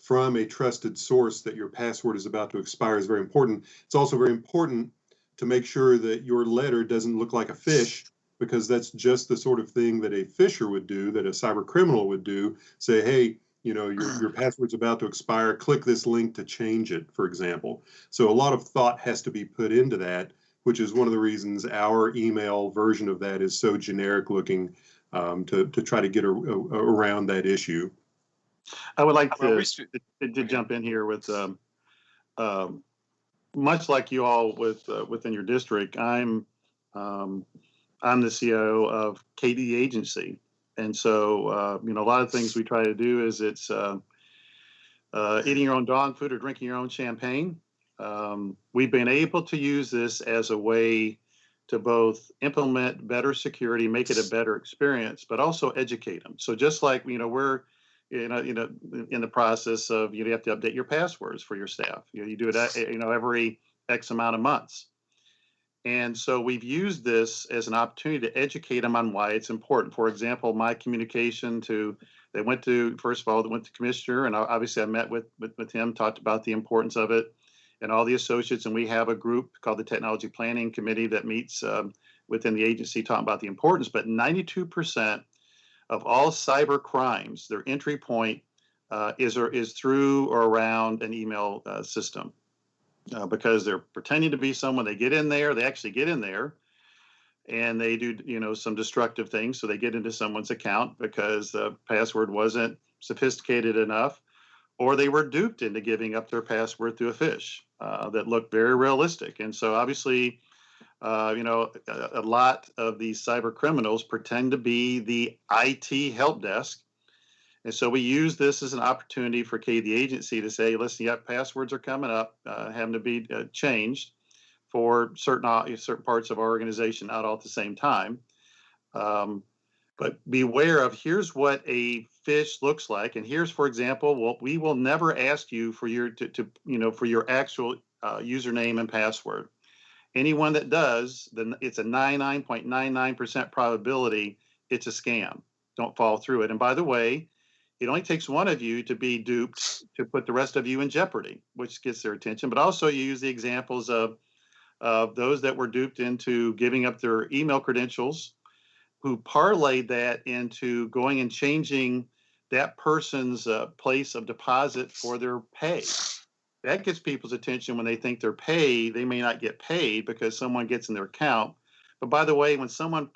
from a trusted source that your password is about to expire is very important. It's also very important to make sure that your letter doesn't look like a fish, because that's just the sort of thing that a phisher would do, that a cyber criminal would do. Say, hey, your password's about to expire, click this link to change it, for example. So a lot of thought has to be put into that, which is one of the reasons our email version of that is so generic looking, to try to get around that issue. I would like to jump in here with, much like you all within your district, I'm the CIO of KD Agency. And so, a lot of things we try to do is it's eating your own dog food or drinking your own champagne. We've been able to use this as a way to both implement better security, make it a better experience, but also educate them. So just like, we're in the process of, you have to update your passwords for your staff. You do it, every X amount of months. And so we've used this as an opportunity to educate them on why it's important. For example, my communication they went to Commissioner, and obviously I met with him, talked about the importance of it, and all the associates. And we have a group called the Technology Planning Committee that meets within the agency talking about the importance. But 92% of all cyber crimes, their entry point is through or around an email system, because they're pretending to be someone. They get in there, they actually get in there, and they do, some destructive things. So they get into someone's account because the password wasn't sophisticated enough, or they were duped into giving up their password through a phish that looked very realistic. And so obviously, a lot of these cyber criminals pretend to be the IT help desk. And so we use this as an opportunity for the agency to say, listen, yeah, passwords are coming up, having to be changed for certain parts of our organization, not all at the same time. But beware of, here's what a phish looks like, and here's, for example, we will never ask you for your for your actual username and password. Anyone that does, then it's a 99.99% probability it's a scam. Don't fall through it. And by the way, it only takes one of you to be duped to put the rest of you in jeopardy, which gets their attention. But also, you use the examples of those that were duped into giving up their email credentials, who parlayed that into going and changing that person's place of deposit for their pay. That gets people's attention. When they think they're paid, they may not get paid because someone gets in their account. But by the way, when someone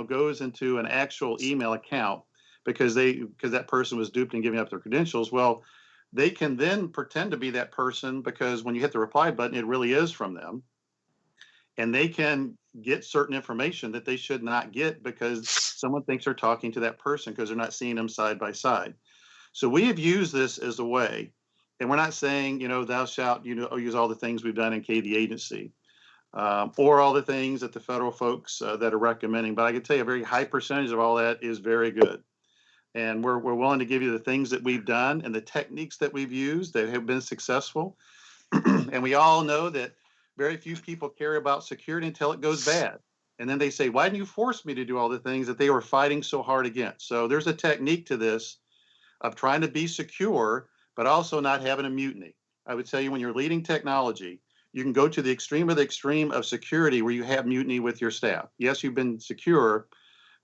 goes into an actual email account because that person was duped in giving up their credentials, well, they can then pretend to be that person, because when you hit the reply button, it really is from them. And they can get certain information that they should not get because someone thinks they're talking to that person because they're not seeing them side by side. So we have used this as a way, and we're not saying, thou shalt, use all the things we've done in KD agency, or all the things that the federal folks that are recommending. But I can tell you a very high percentage of all that is very good. And we're willing to give you the things that we've done and the techniques that we've used that have been successful. And we all know that very few people care about security until it goes bad. And then they say, why didn't you force me to do all the things that they were fighting so hard against? So there's a technique to this of trying to be secure, but also not having a mutiny. I would tell you, when you're leading technology, you can go to the extreme of security where you have mutiny with your staff. Yes, you've been secure,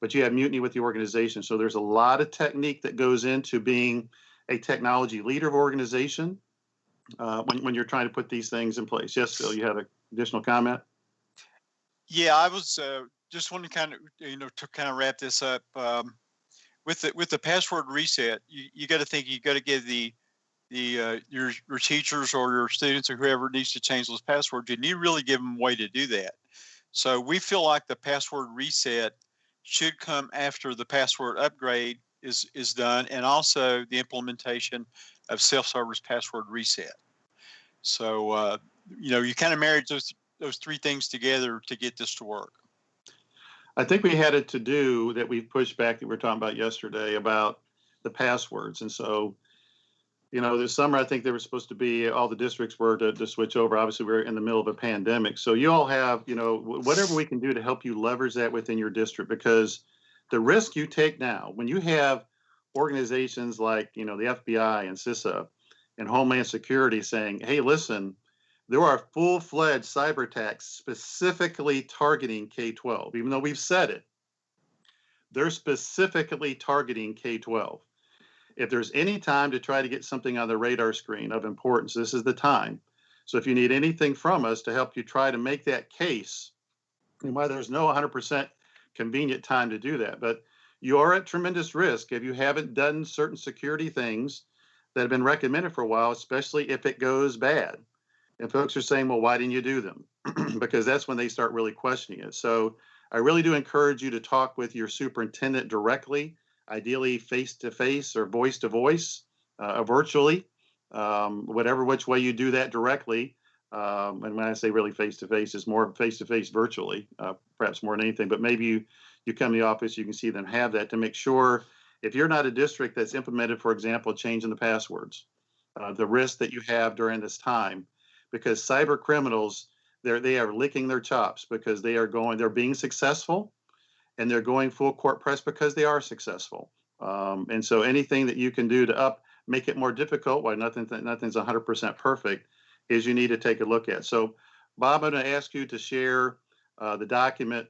but you have mutiny with the organization. So there's a lot of technique that goes into being a technology leader of organization when you're trying to put these things in place. Yes, Phil, you have an additional comment? Yeah, I was just wanting to kind of wrap this up. With the password reset, you got to think, you got to give your teachers or your students or whoever needs to change those passwords, you need to really give them a way to do that. So we feel like the password reset should come after the password upgrade is done, and also the implementation of self-service password reset. So you kind of married those three things together to get this to work. I think we had a to-do that we pushed back that we were talking about yesterday about the passwords. And so, this summer, I think they were supposed to be, all the districts were to switch over. Obviously, we're in the middle of a pandemic. So you all have, whatever we can do to help you leverage that within your district, because the risk you take now, when you have organizations like, the FBI and CISA and Homeland Security saying, hey, listen, there are full-fledged cyber attacks specifically targeting K-12, even though we've said it. They're specifically targeting K-12. If there's any time to try to get something on the radar screen of importance, this is the time. So if you need anything from us to help you try to make that case, and why there's no 100% convenient time to do that, but you are at tremendous risk if you haven't done certain security things that have been recommended for a while, especially if it goes bad. And folks are saying, well, why didn't you do them? Because that's when they start really questioning it. So I really do encourage you to talk with your superintendent directly, ideally face-to-face or voice-to-voice, virtually, whatever which way you do that directly. And when I say really face-to-face, it's more face-to-face virtually, perhaps more than anything. But maybe you come to the office, you can see them have that to make sure, if you're not a district that's implemented, for example, changing the passwords, the risk that you have during this time, because cyber criminals, they are licking their chops because they're being successful, and they're going full court press because they are successful. And so anything that you can do to make it more difficult, while nothing's 100% perfect, is you need to take a look at. So Bob, I'm going to ask you to share the document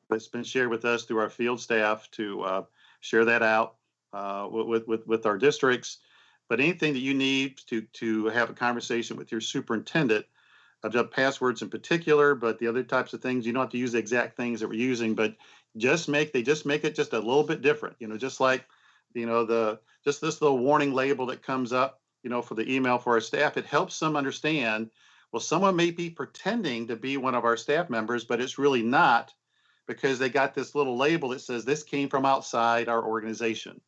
that's been shared with us through our field staff, to share that out with our districts. But anything that you need to have a conversation with your superintendent of passwords in particular, but the other types of things, you don't have to use the exact things that we're using, but they just make it just a little bit different. Just like, just this little warning label that comes up, for the email for our staff. It helps them understand, well, someone may be pretending to be one of our staff members, but it's really not, because they got this little label that says this came from outside our organization.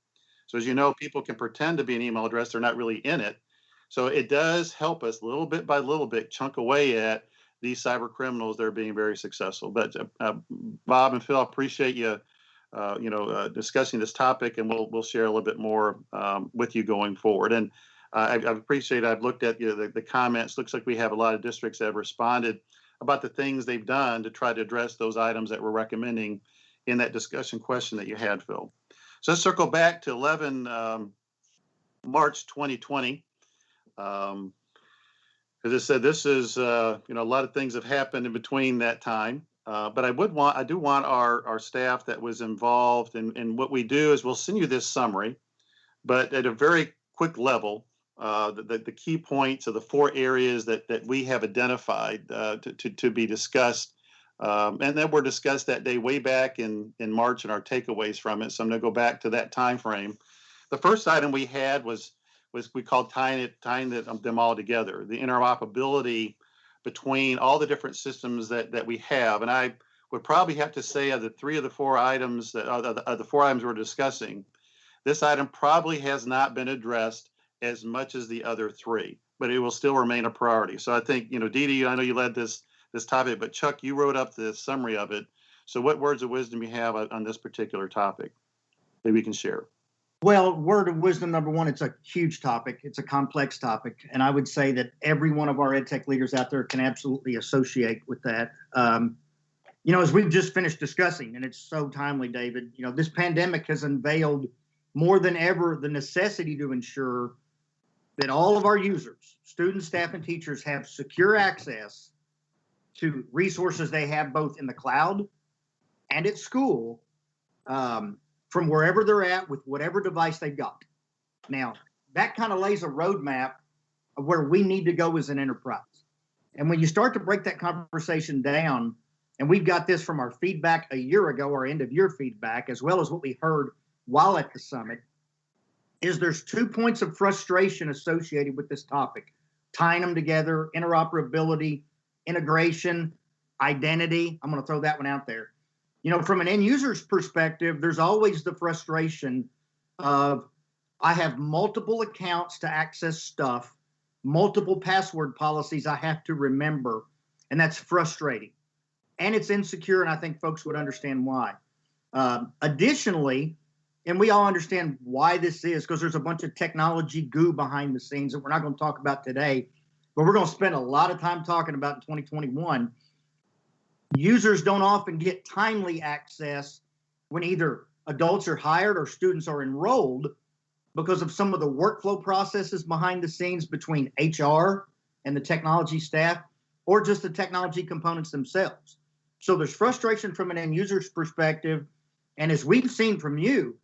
So as you know, people can pretend to be an email address, they're not really in it. So it does help us little bit by little bit chunk away at these cyber criminals that are being very successful. But Bob and Phil, I appreciate you, discussing this topic, and we'll share a little bit more with you going forward. And I appreciate. I've looked at the comments. Looks like we have a lot of districts that have responded about the things they've done to try to address those items that we're recommending in that discussion question that you had, Phil. So let's circle back to 11 March 2020. As I said, this is a lot of things have happened in between that time. But I do want our staff that was involved, and what we do is we'll send you this summary, but at a very quick level, the key points of the 4 areas that we have identified to be discussed, and that were discussed that day way back in March, and our takeaways from it. So I'm going to go back to that time frame. The first item we had was we called tying them all together, the interoperability between all the different systems that we have. And I would probably have to say of the 4 items we're discussing, this item probably has not been addressed as much as the other 3, but it will still remain a priority. So I think, Dee Dee, I know you led this topic, but Chuck, you wrote up the summary of it. So what words of wisdom you have on this particular topic that we can share? Well, word of wisdom number 1, it's a huge topic. It's a complex topic. And I would say that every one of our EdTech leaders out there can absolutely associate with that. As we've just finished discussing, and it's so timely, David, this pandemic has unveiled more than ever the necessity to ensure that all of our users, students, staff, and teachers, have secure access to resources they have both in the cloud and at school, from wherever they're at with whatever device they've got. Now, that kind of lays a roadmap of where we need to go as an enterprise. And when you start to break that conversation down, and we've got this from our feedback a year ago, our end of year feedback, as well as what we heard while at the summit, is there's 2 points of frustration associated with this topic: tying them together, interoperability, integration, identity. I'm going to throw that one out there. From an end user's perspective, there's always the frustration of, I have multiple accounts to access stuff, multiple password policies I have to remember, and that's frustrating. And it's insecure, and I think folks would understand why. Additionally, and we all understand why this is, because there's a bunch of technology goo behind the scenes that we're not going to talk about today, but we're going to spend a lot of time talking about in 2021. Users don't often get timely access when either adults are hired or students are enrolled because of some of the workflow processes behind the scenes between HR and the technology staff, or just the technology components themselves. So there's frustration from an end user's perspective. And as we've seen from you,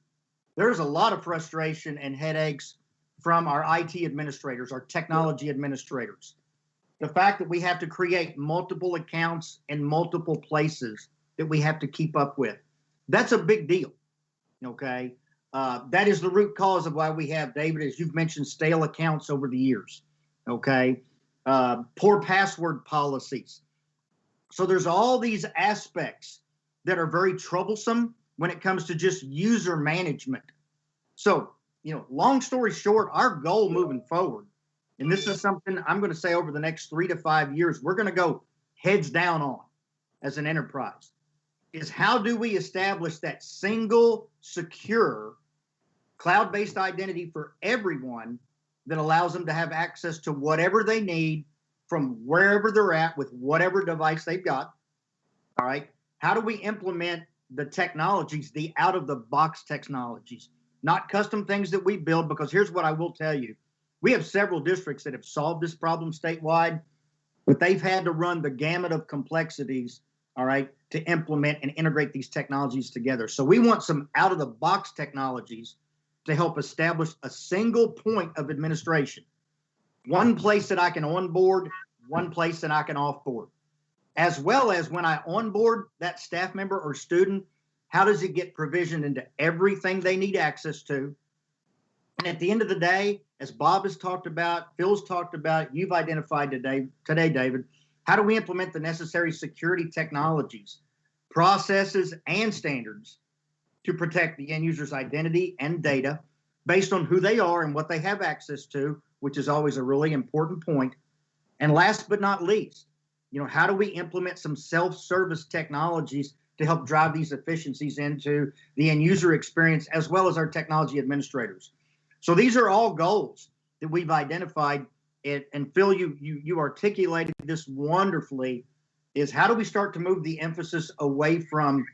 there's a lot of frustration and headaches from our IT administrators, our technology administrators. The fact that we have to create multiple accounts in multiple places that we have to keep up with, that's a big deal, okay? That is the root cause of why we have, David, as you've mentioned, stale accounts over the years, okay? Poor password policies. So there's all these aspects that are very troublesome when it comes to just user management. So, long story short, our goal moving forward, and this is something I'm going to say over the next 3 to 5 years, we're going to go heads down on as an enterprise, is how do we establish that single, secure, cloud-based identity for everyone that allows them to have access to whatever they need from wherever they're at with whatever device they've got, all right? How do we implement the technologies, the out-of-the-box technologies, not custom things that we build? Because here's what I will tell you. We have several districts that have solved this problem statewide, but they've had to run the gamut of complexities, all right, to implement and integrate these technologies together. So we want some out-of-the-box technologies to help establish a single point of administration. One place that I can onboard, one place that I can offboard. As well as when I onboard that staff member or student, how does it get provisioned into everything they need access to? And at the end of the day, as Bob has talked about, Phil's talked about, you've identified today, David, how do we implement the necessary security technologies, processes, and standards to protect the end user's identity and data based on who they are and what they have access to, which is always a really important point. And last but not least, how do we implement some self-service technologies to help drive these efficiencies into the end user experience as well as our technology administrators? So these are all goals that we've identified. And Phil, you articulated this wonderfully, is how do we start to move the emphasis away from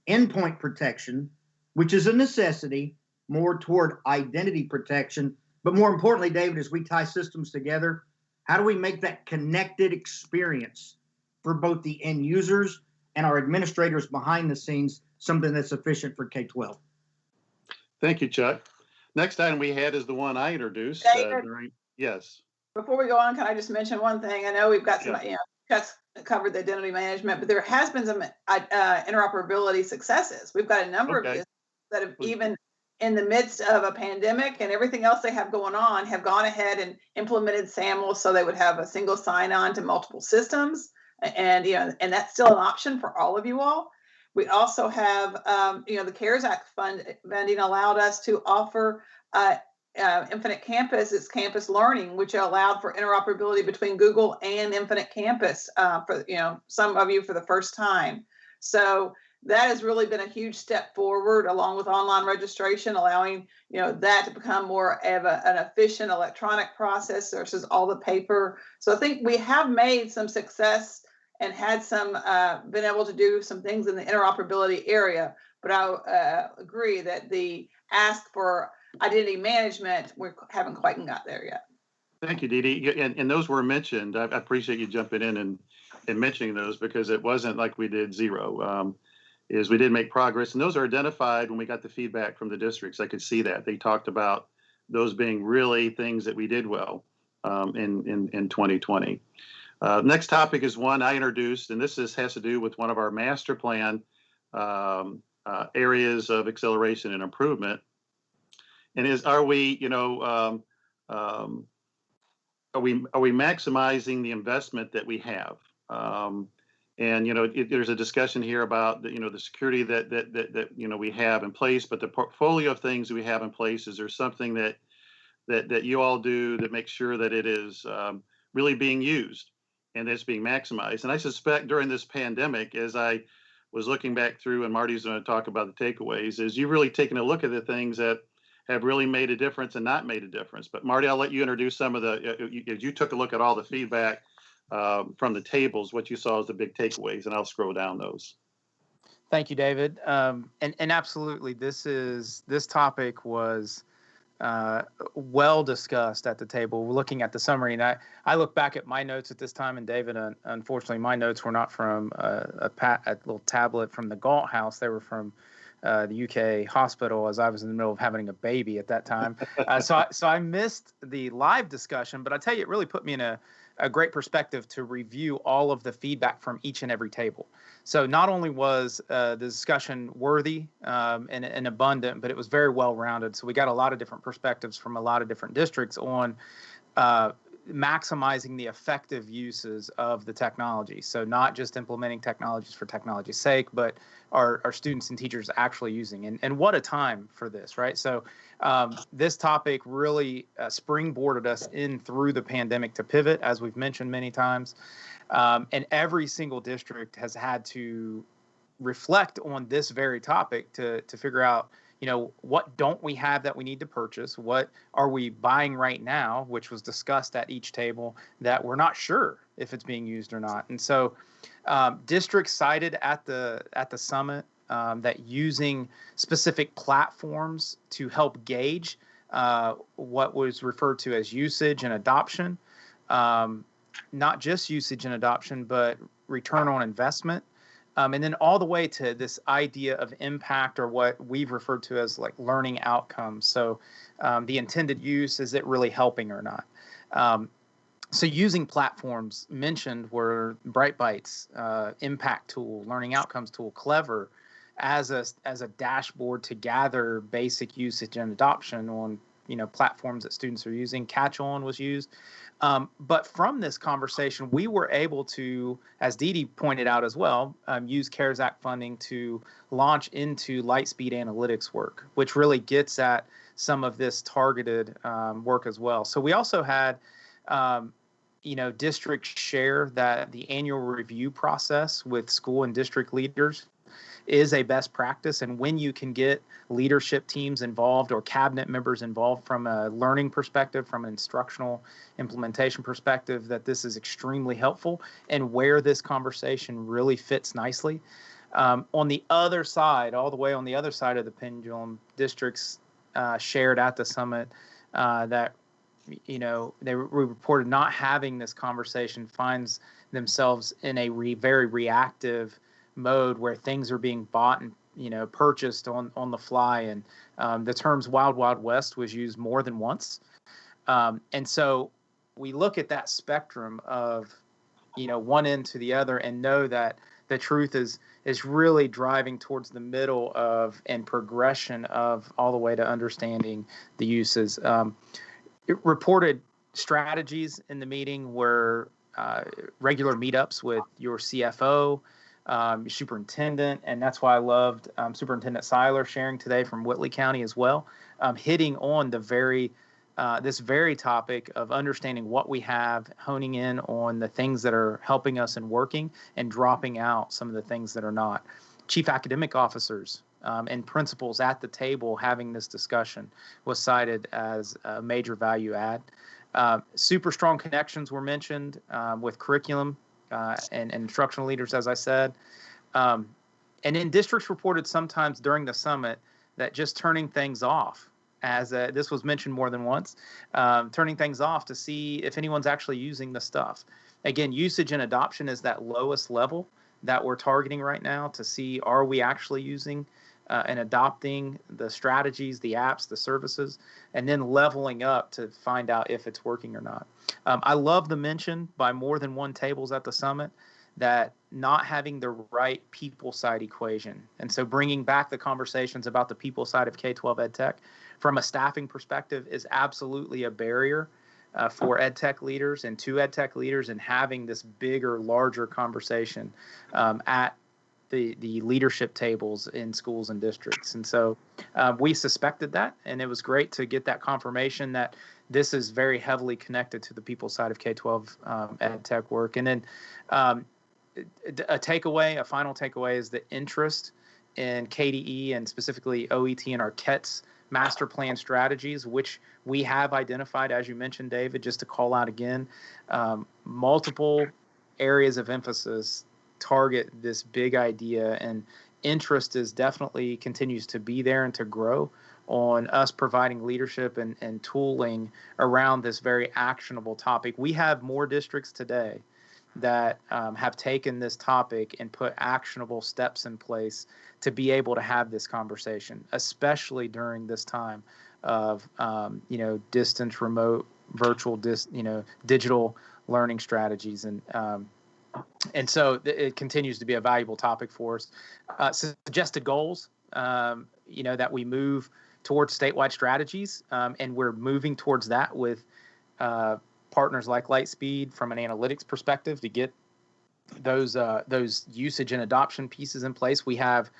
endpoint protection, which is a necessity, more toward identity protection. But more importantly, David, as we tie systems together, how do we make that connected experience for both the end users and our administrators behind the scenes, something that's efficient for K-12? Thank you, Chuck. Next item we had is the one I introduced. Yes. Before we go on, can I just mention one thing? I know we've got some, Chuck's covered the identity management, but there has been some interoperability successes. We've got a number of this that have even in the midst of a pandemic and everything else they have going on, have gone ahead and implemented SAML so they would have a single sign-on to multiple systems. And, and that's still an option for all of you all. We also have, the CARES Act funding allowed us to offer Infinite Campus, it's campus learning, which allowed for interoperability between Google and Infinite Campus for, some of you for the first time. So that has really been a huge step forward, along with online registration, allowing, that to become more of an efficient electronic process versus all the paper. So I think we have made some success and had some, been able to do some things in the interoperability area. But I agree that the ask for identity management, we haven't quite got there yet. Thank you, Dee Dee. And those were mentioned. I appreciate you jumping in and mentioning those, because it wasn't like we did zero. Is we did make progress, and those are identified when we got the feedback from the districts. I could see that they talked about those being really things that we did well in 2020. Next topic is one I introduced, and this has to do with one of our master plan areas of acceleration and improvement. And are we maximizing the investment that we have? There's a discussion here about the security that we have in place, but the portfolio of things that we have in place, is there something that you all do that makes sure that it is really being used and it's being maximized? And I suspect during this pandemic, as I was looking back through, and Marty's going to talk about the takeaways, is you've really taken a look at the things that have really made a difference and not made a difference. But Marty, I'll let you introduce some of you took a look at all the feedback from the tables, what you saw as the big takeaways, and I'll scroll down those. Thank you, David. And absolutely, this topic was well discussed at the table. We're looking at the summary, and I look back at my notes at this time, and David, unfortunately, my notes were not from a little tablet from the Galt House. They were from the UK hospital, as I was in the middle of having a baby at that time. So I missed the live discussion, but I tell you, it really put me in a great perspective to review all of the feedback from each and every table. So not only was the discussion worthy and abundant, but it was very well-rounded. So we got a lot of different perspectives from a lot of different districts on maximizing the effective uses of the technology. So not just implementing technologies for technology's sake, but our students and teachers actually using. And what a time for this, right? So this topic really springboarded us in through the pandemic to pivot, as we've mentioned many times. And every single district has had to reflect on this very topic to figure out, what don't we have that we need to purchase? What are we buying right now, which was discussed at each table, that we're not sure if it's being used or not. And so districts cited at the summit that using specific platforms to help gauge what was referred to as usage and adoption, not just usage and adoption, but return on investment, And then all the way to this idea of impact, or what we've referred to as like learning outcomes. So the intended use, is it really helping or not? So using platforms mentioned were Bright Bites, Impact Tool, Learning Outcomes Tool, Clever, as a dashboard to gather basic usage and adoption on platforms that students are using. Catch On was used. But from this conversation, we were able to, as Dee Dee pointed out as well, use CARES Act funding to launch into Lightspeed analytics work, which really gets at some of this targeted work as well. So we also had districts share that the annual review process with school and district leaders is a best practice. And when you can get leadership teams involved or cabinet members involved from a learning perspective, from an instructional implementation perspective, that this is extremely helpful, and where this conversation really fits nicely. On the other side, all the way on the other side of the pendulum, districts shared at the summit that they reported not having this conversation, finds themselves in a very reactive mode where things are being bought and purchased on the fly, and the terms wild west was used more than once, and so we look at that spectrum of one end to the other and know that the truth is really driving towards the middle of and progression of all the way to understanding the uses. It reported strategies in the meeting were regular meetups with your CFO, superintendent, and that's why I loved Superintendent Seiler sharing today from Whitley County as well, hitting on this very topic of understanding what we have, honing in on the things that are helping us and working, and dropping out some of the things that are not. Chief academic officers and principals at the table having this discussion was cited as a major value add. Super strong connections were mentioned with curriculum and instructional leaders, as I said. And then districts reported sometimes during the summit that just turning things off, as this was mentioned more than once, turning things off to see if anyone's actually using the stuff. Again, usage and adoption is that lowest level that we're targeting right now to see, are we actually using and adopting the strategies, the apps, the services, and then leveling up to find out if it's working or not. I love the mention by more than one tables at the summit that not having the right people side equation. And so bringing back the conversations about the people side of K-12 EdTech from a staffing perspective is absolutely a barrier for EdTech leaders and to EdTech leaders, and having this bigger, larger conversation at the leadership tables in schools and districts. And so we suspected that, and it was great to get that confirmation that this is very heavily connected to the people side of K-12 EdTech work. And then a final takeaway is the interest in KDE and specifically OET and our KETS master plan strategies, which we have identified, as you mentioned, David, just to call out again, multiple areas of emphasis target this big idea, and interest is definitely continues to be there and to grow on us providing leadership and tooling around this very actionable topic. We have more districts today that have taken this topic and put actionable steps in place to be able to have this conversation, especially during this time of distance, remote, virtual, digital learning strategies, and so it continues to be a valuable topic for us. Suggested goals, that we move towards statewide strategies, and we're moving towards that with partners like Lightspeed from an analytics perspective to get those usage and adoption pieces in place. We have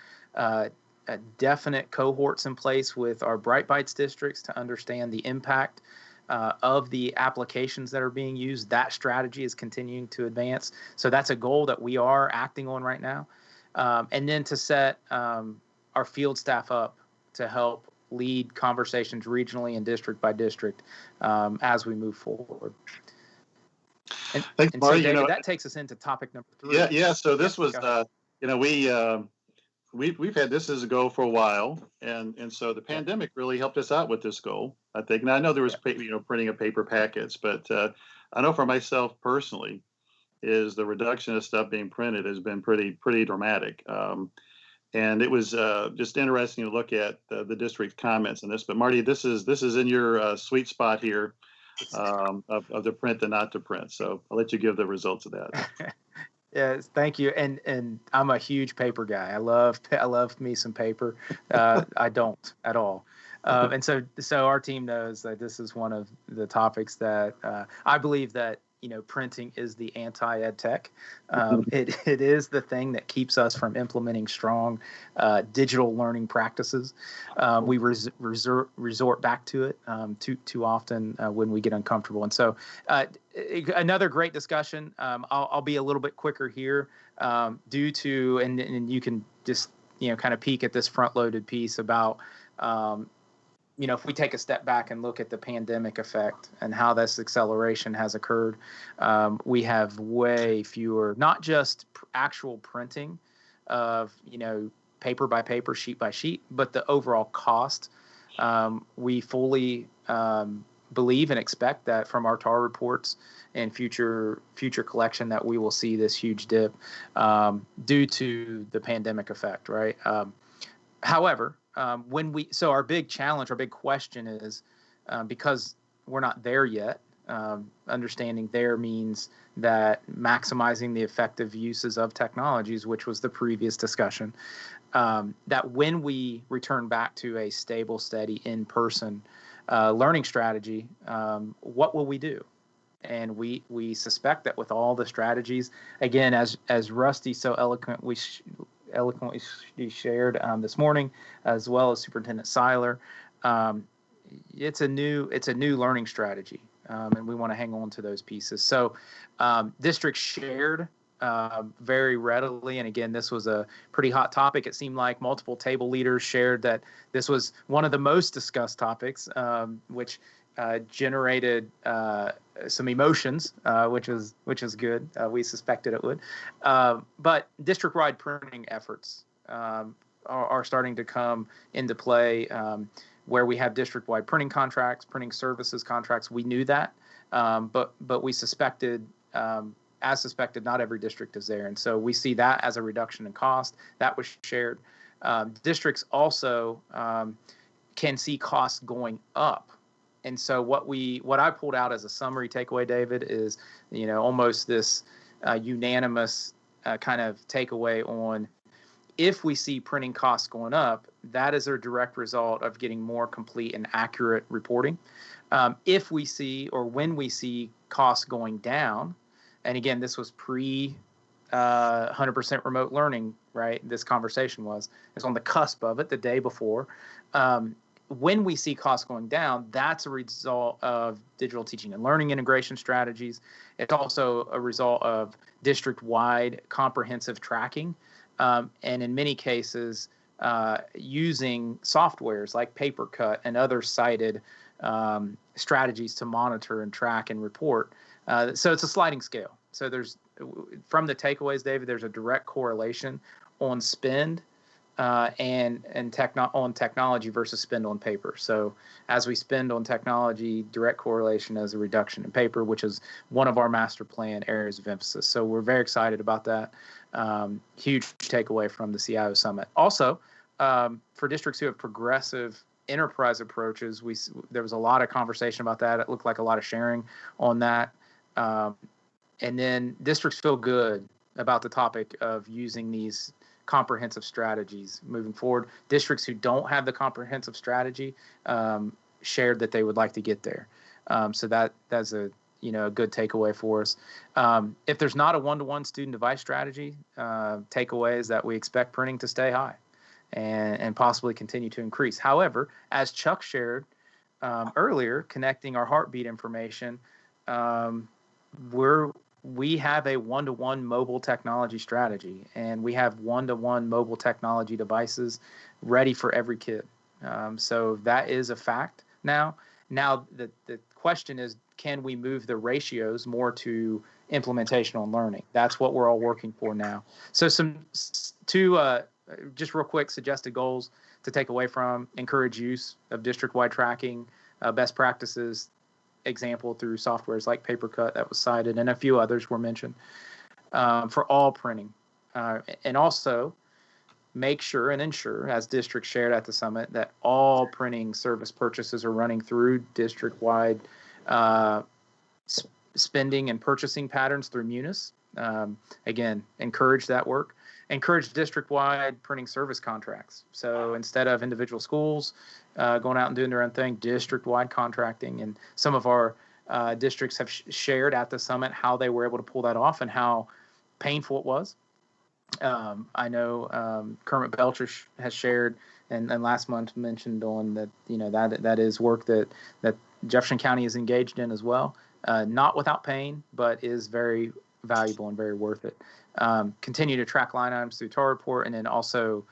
definite cohorts in place with our Bright Bites districts to understand the impact of the applications that are being used. That strategy is continuing to advance. So that's a goal that we are acting on right now. And then to set our field staff up to help lead conversations regionally and district by district as we move forward. And, Thanks, and Marty. so, David, that takes us into topic number 3. Yeah. So this was, we've had this as a goal for a while, and so the pandemic really helped us out with this goal, I think. And I know there was printing of paper packets, but I know for myself personally, is the reduction of stuff being printed has been pretty dramatic. And it was just interesting to look at the district's comments on this. But Marty, this is in your sweet spot here of the print and not to print. So I'll let you give the results of that. Yes, thank you. And I'm a huge paper guy. I love me some paper. I don't at all. And so our team knows that this is one of the topics that I believe that printing is the anti-EdTech. It is the thing that keeps us from implementing strong digital learning practices. We resort back to it too often when we get uncomfortable. And so another great discussion. I'll be a little bit quicker here due to, and you can just kind of peek at this front-loaded piece about if we take a step back and look at the pandemic effect and how this acceleration has occurred, we have way fewer, not just actual printing of, paper by paper, sheet by sheet, but the overall cost. We fully believe and expect that from our TAR reports and future collection that we will see this huge dip due to the pandemic effect, right? However, our big challenge, our big question is because we're not there yet, understanding there means that maximizing the effective uses of technologies, which was the previous discussion, that when we return back to a stable, steady, in-person learning strategy, what will we do? And we suspect that with all the strategies, again, as Rusty so eloquently shared this morning, as well as Superintendent Seiler, it's a new learning strategy, and we want to hang on to those pieces. So districts shared very readily, and again, this was a pretty hot topic. It seemed like multiple table leaders shared that this was one of the most discussed topics, which generated some emotions, which is good. We suspected it would. But district-wide printing efforts are starting to come into play, where we have district-wide printing contracts, printing services contracts. We knew that, but we suspected, not every district is there, and so we see that as a reduction in cost. That was shared. Districts also can see costs going up. And so what I pulled out as a summary takeaway, David, is almost this unanimous kind of takeaway on, if we see printing costs going up, that is a direct result of getting more complete and accurate reporting. If we see, or when we see costs going down, and again, this was pre 100% remote learning, right? This conversation it's on the cusp of it, the day before. When we see costs going down, that's a result of digital teaching and learning integration strategies. It's also a result of district-wide comprehensive tracking, and in many cases, using softwares like PaperCut and other cited strategies to monitor and track and report. So it's a sliding scale. So from the takeaways, David, there's a direct correlation on spend on technology versus spend on paper. So as we spend on technology, direct correlation as a reduction in paper, which is one of our master plan areas of emphasis. So we're very excited about that. Huge takeaway from the CIO Summit. Also, for districts who have progressive enterprise approaches, there was a lot of conversation about that. It looked like a lot of sharing on that. And then districts feel good about the topic of using these comprehensive strategies moving forward. Districts who don't have the comprehensive strategy shared that they would like to get there. So that's a good takeaway for us. If there's not a one-to-one student device strategy, takeaway is that we expect printing to stay high and possibly continue to increase. However, as Chuck shared earlier, connecting our heartbeat information, we have a one-to-one mobile technology strategy, and we have one-to-one mobile technology devices ready for every kid. So that is a fact now. Now the question is, can we move the ratios more to implementation and learning? That's what we're all working for now. So two just real quick suggested goals to take away from: encourage use of district-wide tracking, best practices, example through softwares like PaperCut that was cited, and a few others were mentioned. for all printing. And also make sure and ensure, as districts shared at the summit, that all printing service purchases are running through district-wide spending and purchasing patterns through Munis. Again, encourage that work. Encourage district-wide printing service contracts. So instead of individual schools going out and doing their own thing, district-wide contracting. And some of our districts have shared at the summit how they were able to pull that off and how painful it was. I know Kermit Belcher has shared and last month mentioned on that, that is work that Jefferson County is engaged in as well. Not without pain, but is very valuable and very worth it. Continue to track line items through TAR report, and then also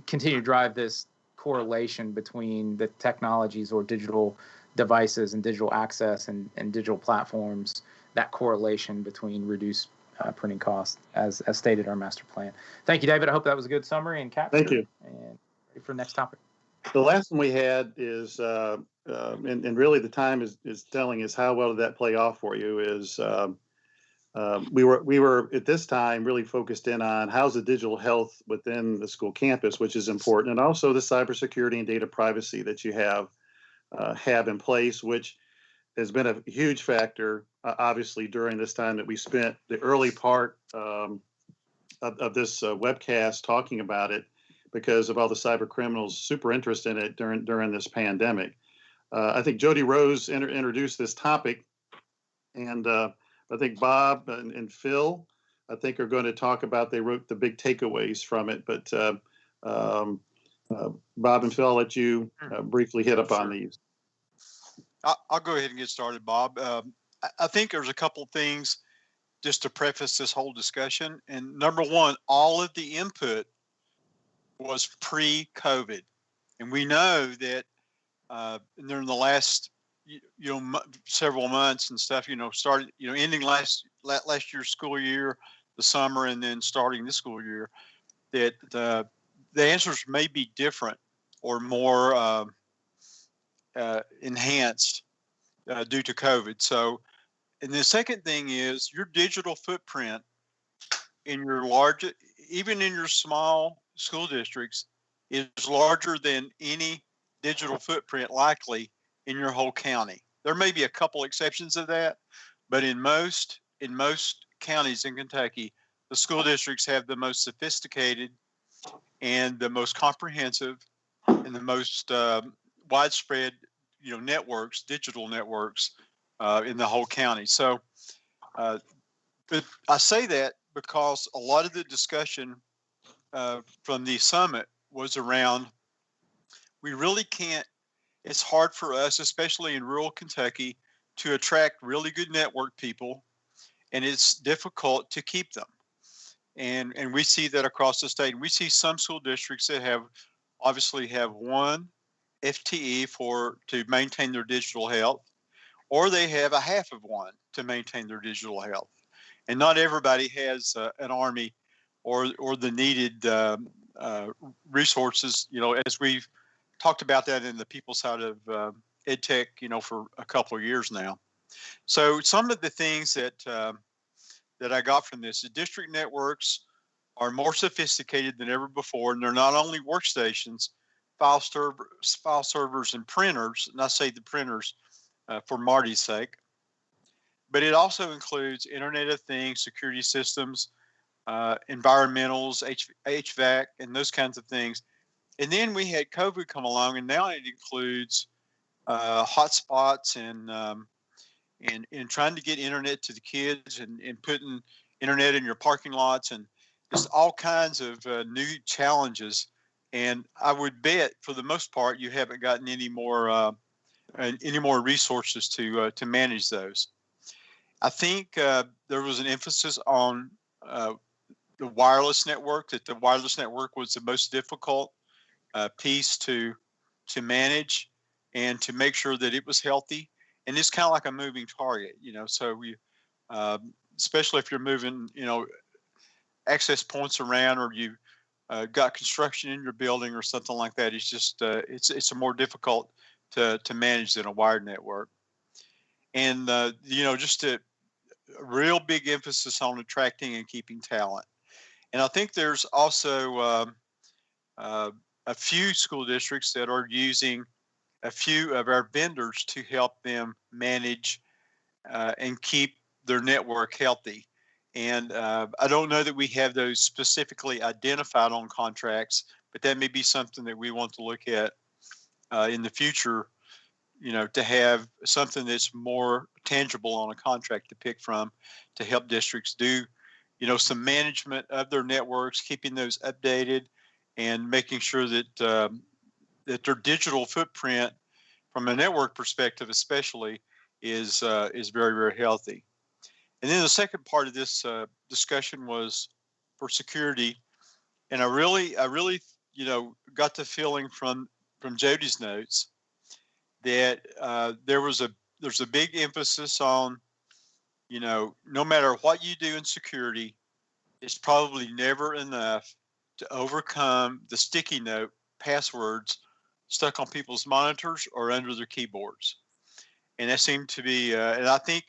continue to drive this correlation between the technologies or digital devices and digital access and digital platforms, that correlation between reduced printing costs as stated in our master plan. Thank you, David. I hope that was a good summary and capture. Thank you. And ready for the next topic. The last one we had is, and really the time is telling us how well did that play off for you, is we were at this time really focused in on how's the digital health within the school campus, which is important, and also the cybersecurity and data privacy that you have in place, which has been a huge factor, obviously, during this time that we spent the early part of this webcast talking about it, because of all the cyber criminals super interested in it during this pandemic. I think Jody Rose introduced this topic, and I think Bob and Phil, I think, are going to talk about, they wrote the big takeaways from it. But Bob and Phil, I'll let you briefly hit up on these. I'll go ahead and get started, Bob. I think there's a couple things just to preface this whole discussion. And number one, all of the input was pre-COVID. And we know that during the last, several months and stuff, started, ending last year's school year, the summer, and then starting this school year, that the answers may be different or more enhanced due to COVID. So, and the second thing is your digital footprint in your large, even in your small school districts, is larger than any digital footprint likely in your whole county. There may be a couple exceptions of that, but in most counties in Kentucky, the school districts have the most sophisticated and the most comprehensive and the most widespread, networks, digital networks in the whole county. So, but I say that because a lot of the discussion from the summit was around, we really can't, it's hard for us, especially in rural Kentucky, to attract really good network people, and it's difficult to keep them. And we see that across the state. We see some school districts that obviously have one FTE to maintain their digital health, or they have a half of one to maintain their digital health. And not everybody has an army or the needed resources, as we've talked about that in the people side of EdTech, for a couple of years now. So some of the things that I got from this, the district networks are more sophisticated than ever before, and they're not only workstations, file servers, and printers, and I say the printers for Marty's sake, but it also includes Internet of Things, security systems, environmentals, HVAC, and those kinds of things. And then we had COVID come along, and now it includes hotspots and trying to get internet to the kids and putting internet in your parking lots, and just all kinds of new challenges. And I would bet, for the most part, you haven't gotten any more resources to manage those. I think there was an emphasis on the wireless network, that the wireless network was the most difficult piece to manage and to make sure that it was healthy. And it's kind of like a moving target, so we, especially if you're moving, access points around, or you got construction in your building or something like that. It's just, it's a more difficult to manage than a wired network. And, just to a real big emphasis on attracting and keeping talent. And I think there's also a few school districts that are using a few of our vendors to help them manage and keep their network healthy. And I don't know that we have those specifically identified on contracts, but that may be something that we want to look at in the future, to have something that's more tangible on a contract to pick from to help districts do, some management of their networks, keeping those updated and making sure that that their digital footprint from a network perspective especially is very, very healthy. And then the second part of this discussion was for security. And I really, got the feeling from Jody's notes that there's a big emphasis on, no matter what you do in security, it's probably never enough to overcome the sticky note passwords stuck on people's monitors or under their keyboards. And that seemed to be, and I think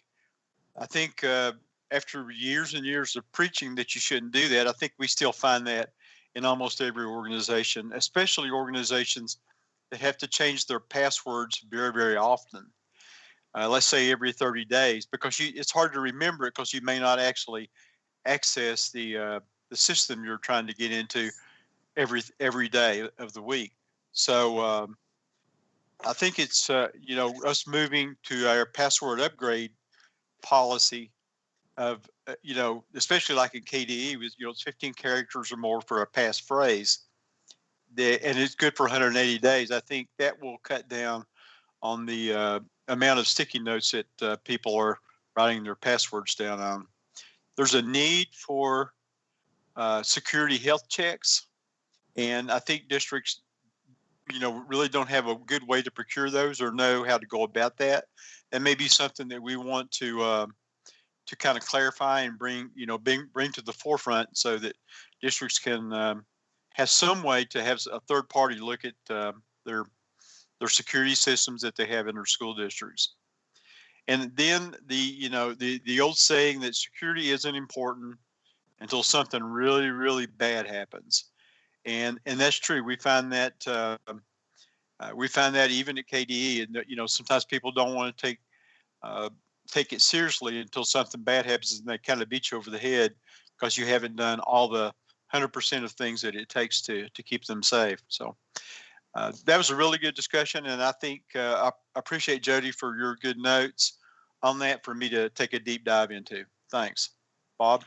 after years and years of preaching that you shouldn't do that, I think we still find that in almost every organization, especially organizations that have to change their passwords very, very often. Let's say every 30 days, because it's hard to remember it because you may not actually access the system you're trying to get into every day of the week. So I think it's us moving to our password upgrade policy of especially like in KDE with it's 15 characters or more for a passphrase, and it's good for 180 days. I think that will cut down on the amount of sticky notes that people are writing their passwords down on. There's a need for security health checks, and I think districts really don't have a good way to procure those or know how to go about that. That may be something that we want to kind of clarify and bring to the forefront so that districts can have some way to have a third party look at their security systems that they have in their school districts. And then the old saying that security isn't important until something really, really bad happens. And that's true. We find that even at KDE, and sometimes people don't want to take it seriously until something bad happens and they kind of beat you over the head because you haven't done all the 100% of things that it takes to keep them safe. So that was a really good discussion, and I think I appreciate Jody for your good notes on that for me to take a deep dive into. Thanks, Bob.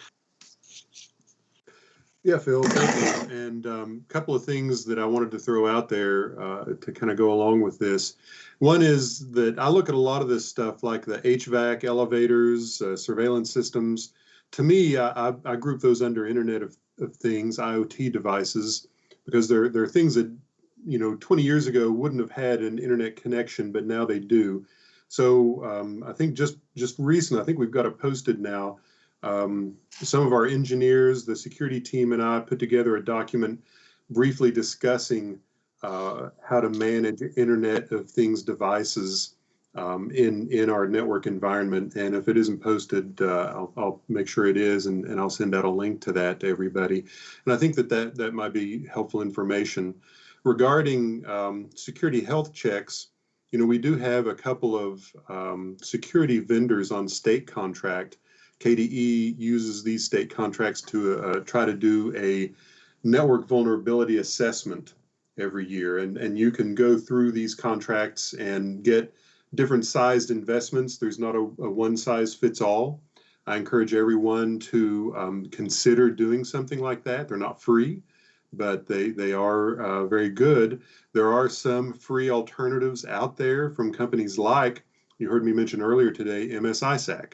Yeah, Phil, thank you. And a couple of things that I wanted to throw out there to kind of go along with this. One is that I look at a lot of this stuff like the HVAC, elevators, surveillance systems. To me, I group those under Internet of Things, IoT devices, because they're things that 20 years ago wouldn't have had an internet connection, but now they do. So I think just recent, I think we've got it posted now. Some of our engineers, the security team, and I put together a document briefly discussing how to manage Internet of Things devices in our network environment. And if it isn't posted, I'll make sure it is, and I'll send out a link to that to everybody. And I think that might be helpful information. Regarding security health checks, we do have a couple of security vendors on state contract. KDE uses these state contracts to try to do a network vulnerability assessment every year. And you can go through these contracts and get different sized investments. There's not a one size fits all. I encourage everyone to consider doing something like that. They're not free, but they are very good. There are some free alternatives out there from companies like, you heard me mention earlier today, MSISAC.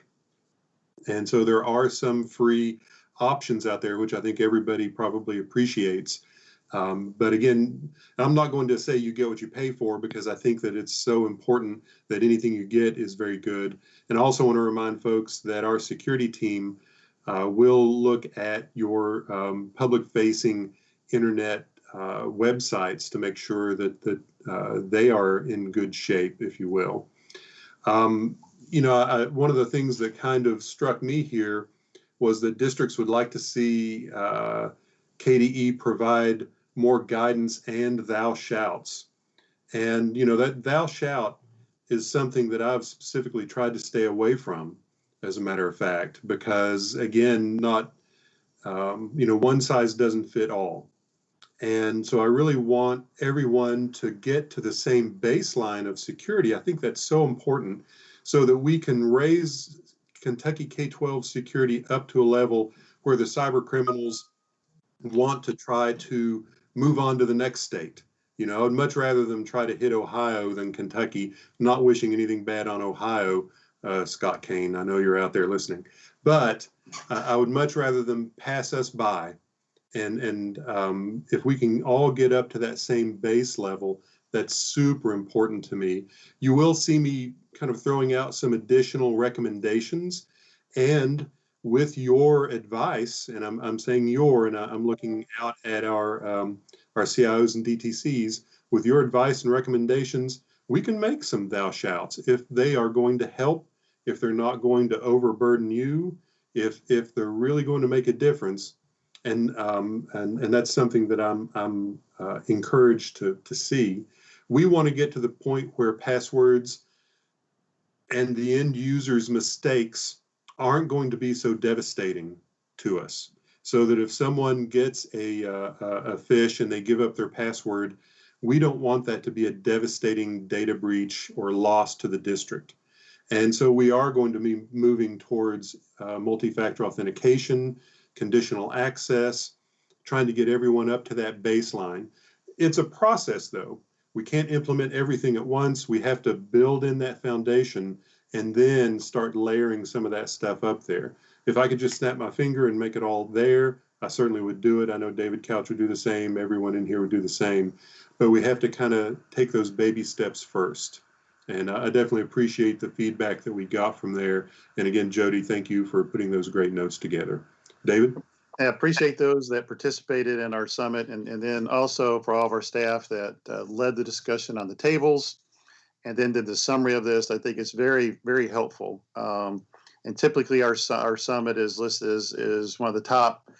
And so there are some free options out there, which I think everybody probably appreciates. But again, I'm not going to say you get what you pay for, because I think that it's so important that anything you get is very good. And I also want to remind folks that our security team will look at your public-facing internet websites to make sure that they are in good shape, if you will. one of the things that kind of struck me here was that districts would like to see KDE provide more guidance and thou shouts. And, that thou shalt is something that I've specifically tried to stay away from, as a matter of fact, because, again, not, one size doesn't fit all. And so I really want everyone to get to the same baseline of security. I think that's so important so that we can raise Kentucky K-12 security up to a level where the cyber criminals want to try to move on to the next state. I'd much rather them try to hit Ohio than Kentucky, not wishing anything bad on Ohio, Scott Kane. I know you're out there listening. But I would much rather them pass us by. And if we can all get up to that same base level, that's super important to me. You will see me kind of throwing out some additional recommendations, and with your advice, and I'm saying and I'm looking out at our CIOs and DTCs, with your advice and recommendations, we can make some thou shouts if they are going to help, if they're not going to overburden you, if they're really going to make a difference. And that's something that I'm encouraged to see. We want to get to the point where passwords and the end user's mistakes aren't going to be so devastating to us. So that if someone gets a fish and they give up their password, we don't want that to be a devastating data breach or loss to the district. And so we are going to be moving towards multi-factor authentication, conditional access, trying to get everyone up to that baseline. It's a process, though. We can't implement everything at once. We have to build in that foundation and then start layering some of that stuff up there. If I could just snap my finger and make it all there, I certainly would do it. I know David Couch would do the same. Everyone in here would do the same. But we have to kind of take those baby steps first. And I definitely appreciate the feedback that we got from there. And again, Jody, thank you for putting those great notes together. David? I appreciate those that participated in our summit, and then also for all of our staff that led the discussion on the tables and then did the summary of this. I think it's very, very helpful. And typically our summit is listed as one of the top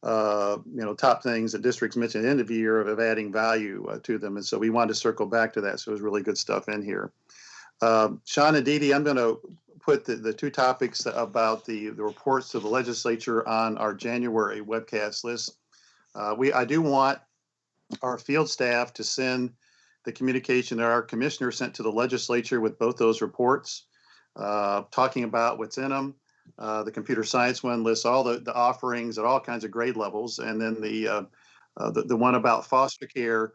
top things that districts mention at the end of the year of adding value to them. And so we wanted to circle back to that. So it was really good stuff in here. Sean and Dee Dee, I'm going to put the two topics about the reports to the legislature on our January webcast list. I do want our field staff to send the communication that our commissioner sent to the legislature with both those reports, talking about what's in them. The computer science one lists all the offerings at all kinds of grade levels, and then the one about foster care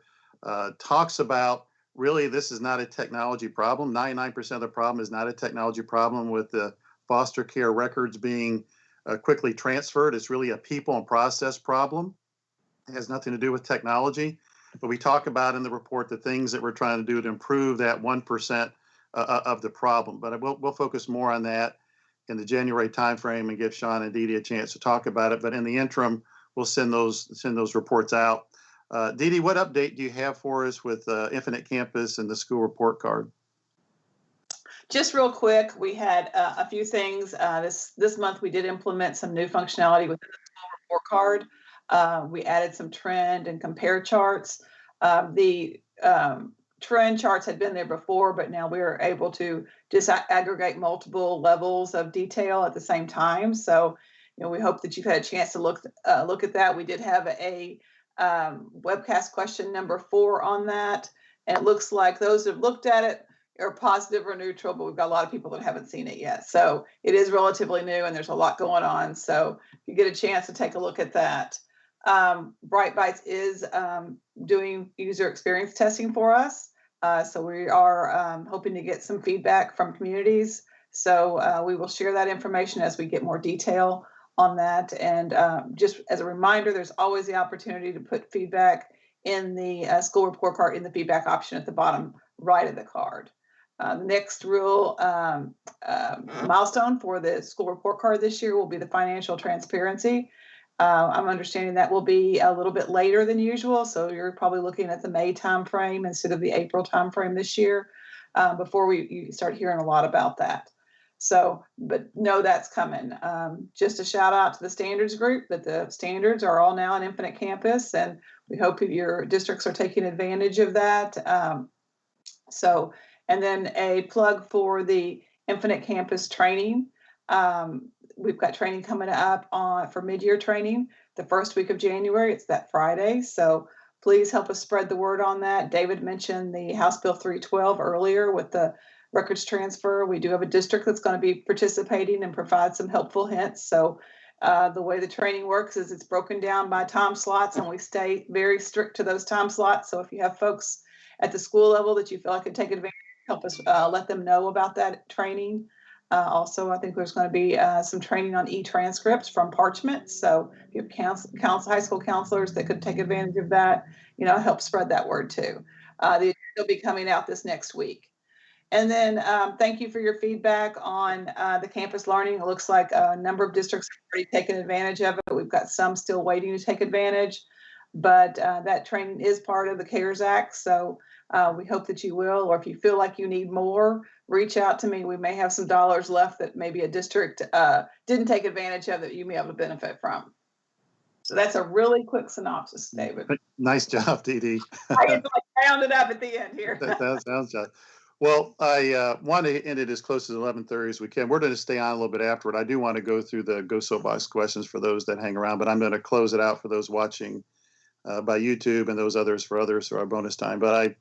talks about really this is not a technology problem. 99% of the problem is not a technology problem with the foster care records being quickly transferred. It's really a people and process problem. It has nothing to do with technology. But we talk about in the report the things that we're trying to do to improve that 1% of the problem. But we'll focus more on that in the January timeframe and give Sean and Dee Dee a chance to talk about it. But in the interim, we'll send those reports out. Dee Dee, what update do you have for us with Infinite Campus and the school report card? Just real quick, we had a few things. This month we did implement some new functionality within the school report card. We added some trend and compare charts. The trend charts had been there before, but now we are able to just aggregate multiple levels of detail at the same time. So, we hope that you've had a chance to look at that. We did have a webcast question number 4 on that, and it looks like those who have looked at it are positive or neutral, but we've got a lot of people that haven't seen it yet. So it is relatively new and there's a lot going on. So if you get a chance to take a look at that. Bright Bytes is doing user experience testing for us. So we are hoping to get some feedback from communities. So we will share that information as we get more detail on that. And just as a reminder, there's always the opportunity to put feedback in the school report card in the feedback option at the bottom right of the card. The next real milestone for the school report card this year will be the financial transparency. I'm understanding that will be a little bit later than usual. So you're probably looking at the May timeframe instead of the April timeframe this year before you start hearing a lot about that. So, but know that's coming. Just a shout out to the standards group that the standards are all now on Infinite Campus, and we hope that your districts are taking advantage of that. And then a plug for the Infinite Campus training. We've got training coming up for mid-year training the first week of January. It's that Friday. So please help us spread the word on that. David mentioned the House Bill 312 earlier with the records transfer. We do have a district that's going to be participating and provide some helpful hints. So the way the training works is it's broken down by time slots, and we stay very strict to those time slots. So if you have folks at the school level that you feel like could take advantage, help us let them know about that training. Also, I think there's going to be some training on e-transcripts from Parchment. So if you have high school counselors that could take advantage of that, help spread that word too. They'll be coming out this next week. And then thank you for your feedback on the campus learning. It looks like a number of districts have already taken advantage of it. We've got some still waiting to take advantage, but that training is part of the CARES Act. So we hope that you will, or if you feel like you need more, reach out to me. We may have some dollars left that maybe a district didn't take advantage of that you may be able to benefit from. So that's a really quick synopsis, David. Nice job, Dee Dee. I can round it up at the end here. That sounds good. Well, I want to end it as close as 11:30 as we can. We're going to stay on a little bit afterward. I do want to go through the Go Soapbox questions for those that hang around, but I'm going to close it out for those watching by YouTube and those others for our bonus time. But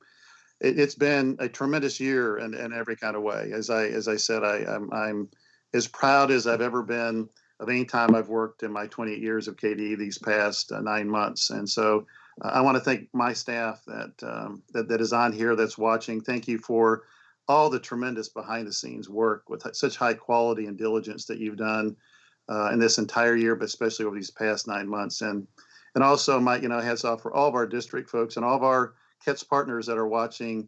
it's been a tremendous year in every kind of way. As I said, I'm as proud as I've ever been of any time I've worked in my 28 years of KD these past 9 months. And so I want to thank my staff that is on here, that's watching. Thank you for all the tremendous behind the scenes work with such high quality and diligence that you've done in this entire year, but especially over these past 9 months. And also my, hats off for all of our district folks and all of our CATS partners that are watching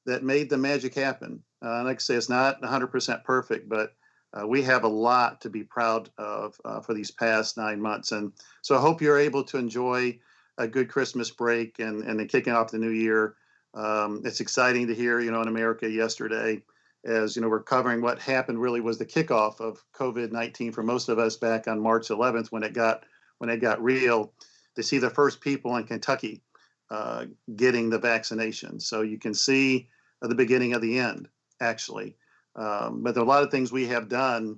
that made the magic happen. Like I say, it's not 100% perfect, but we have a lot to be proud of for these past 9 months. And so I hope you're able to enjoy a good Christmas break and then kicking off the new year. It's exciting to hear, in America yesterday, as we're covering what happened really was the kickoff of COVID-19 for most of us back on March 11th when it got real, to see the first people in Kentucky getting the vaccination. So you can see the beginning of the end, actually. But there are a lot of things we have done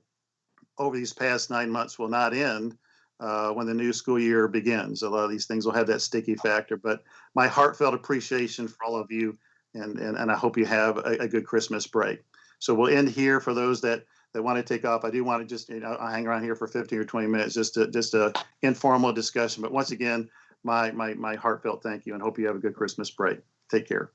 over these past 9 months will not end when the new school year begins. A lot of these things will have that sticky factor, but my heartfelt appreciation for all of you, and I hope you have a good Christmas break. So we'll end here for those that want to take off. I do want to just, I'll hang around here for 15 or 20 minutes, just a informal discussion. But once again, my heartfelt thank you, and hope you have a good Christmas break. Take care.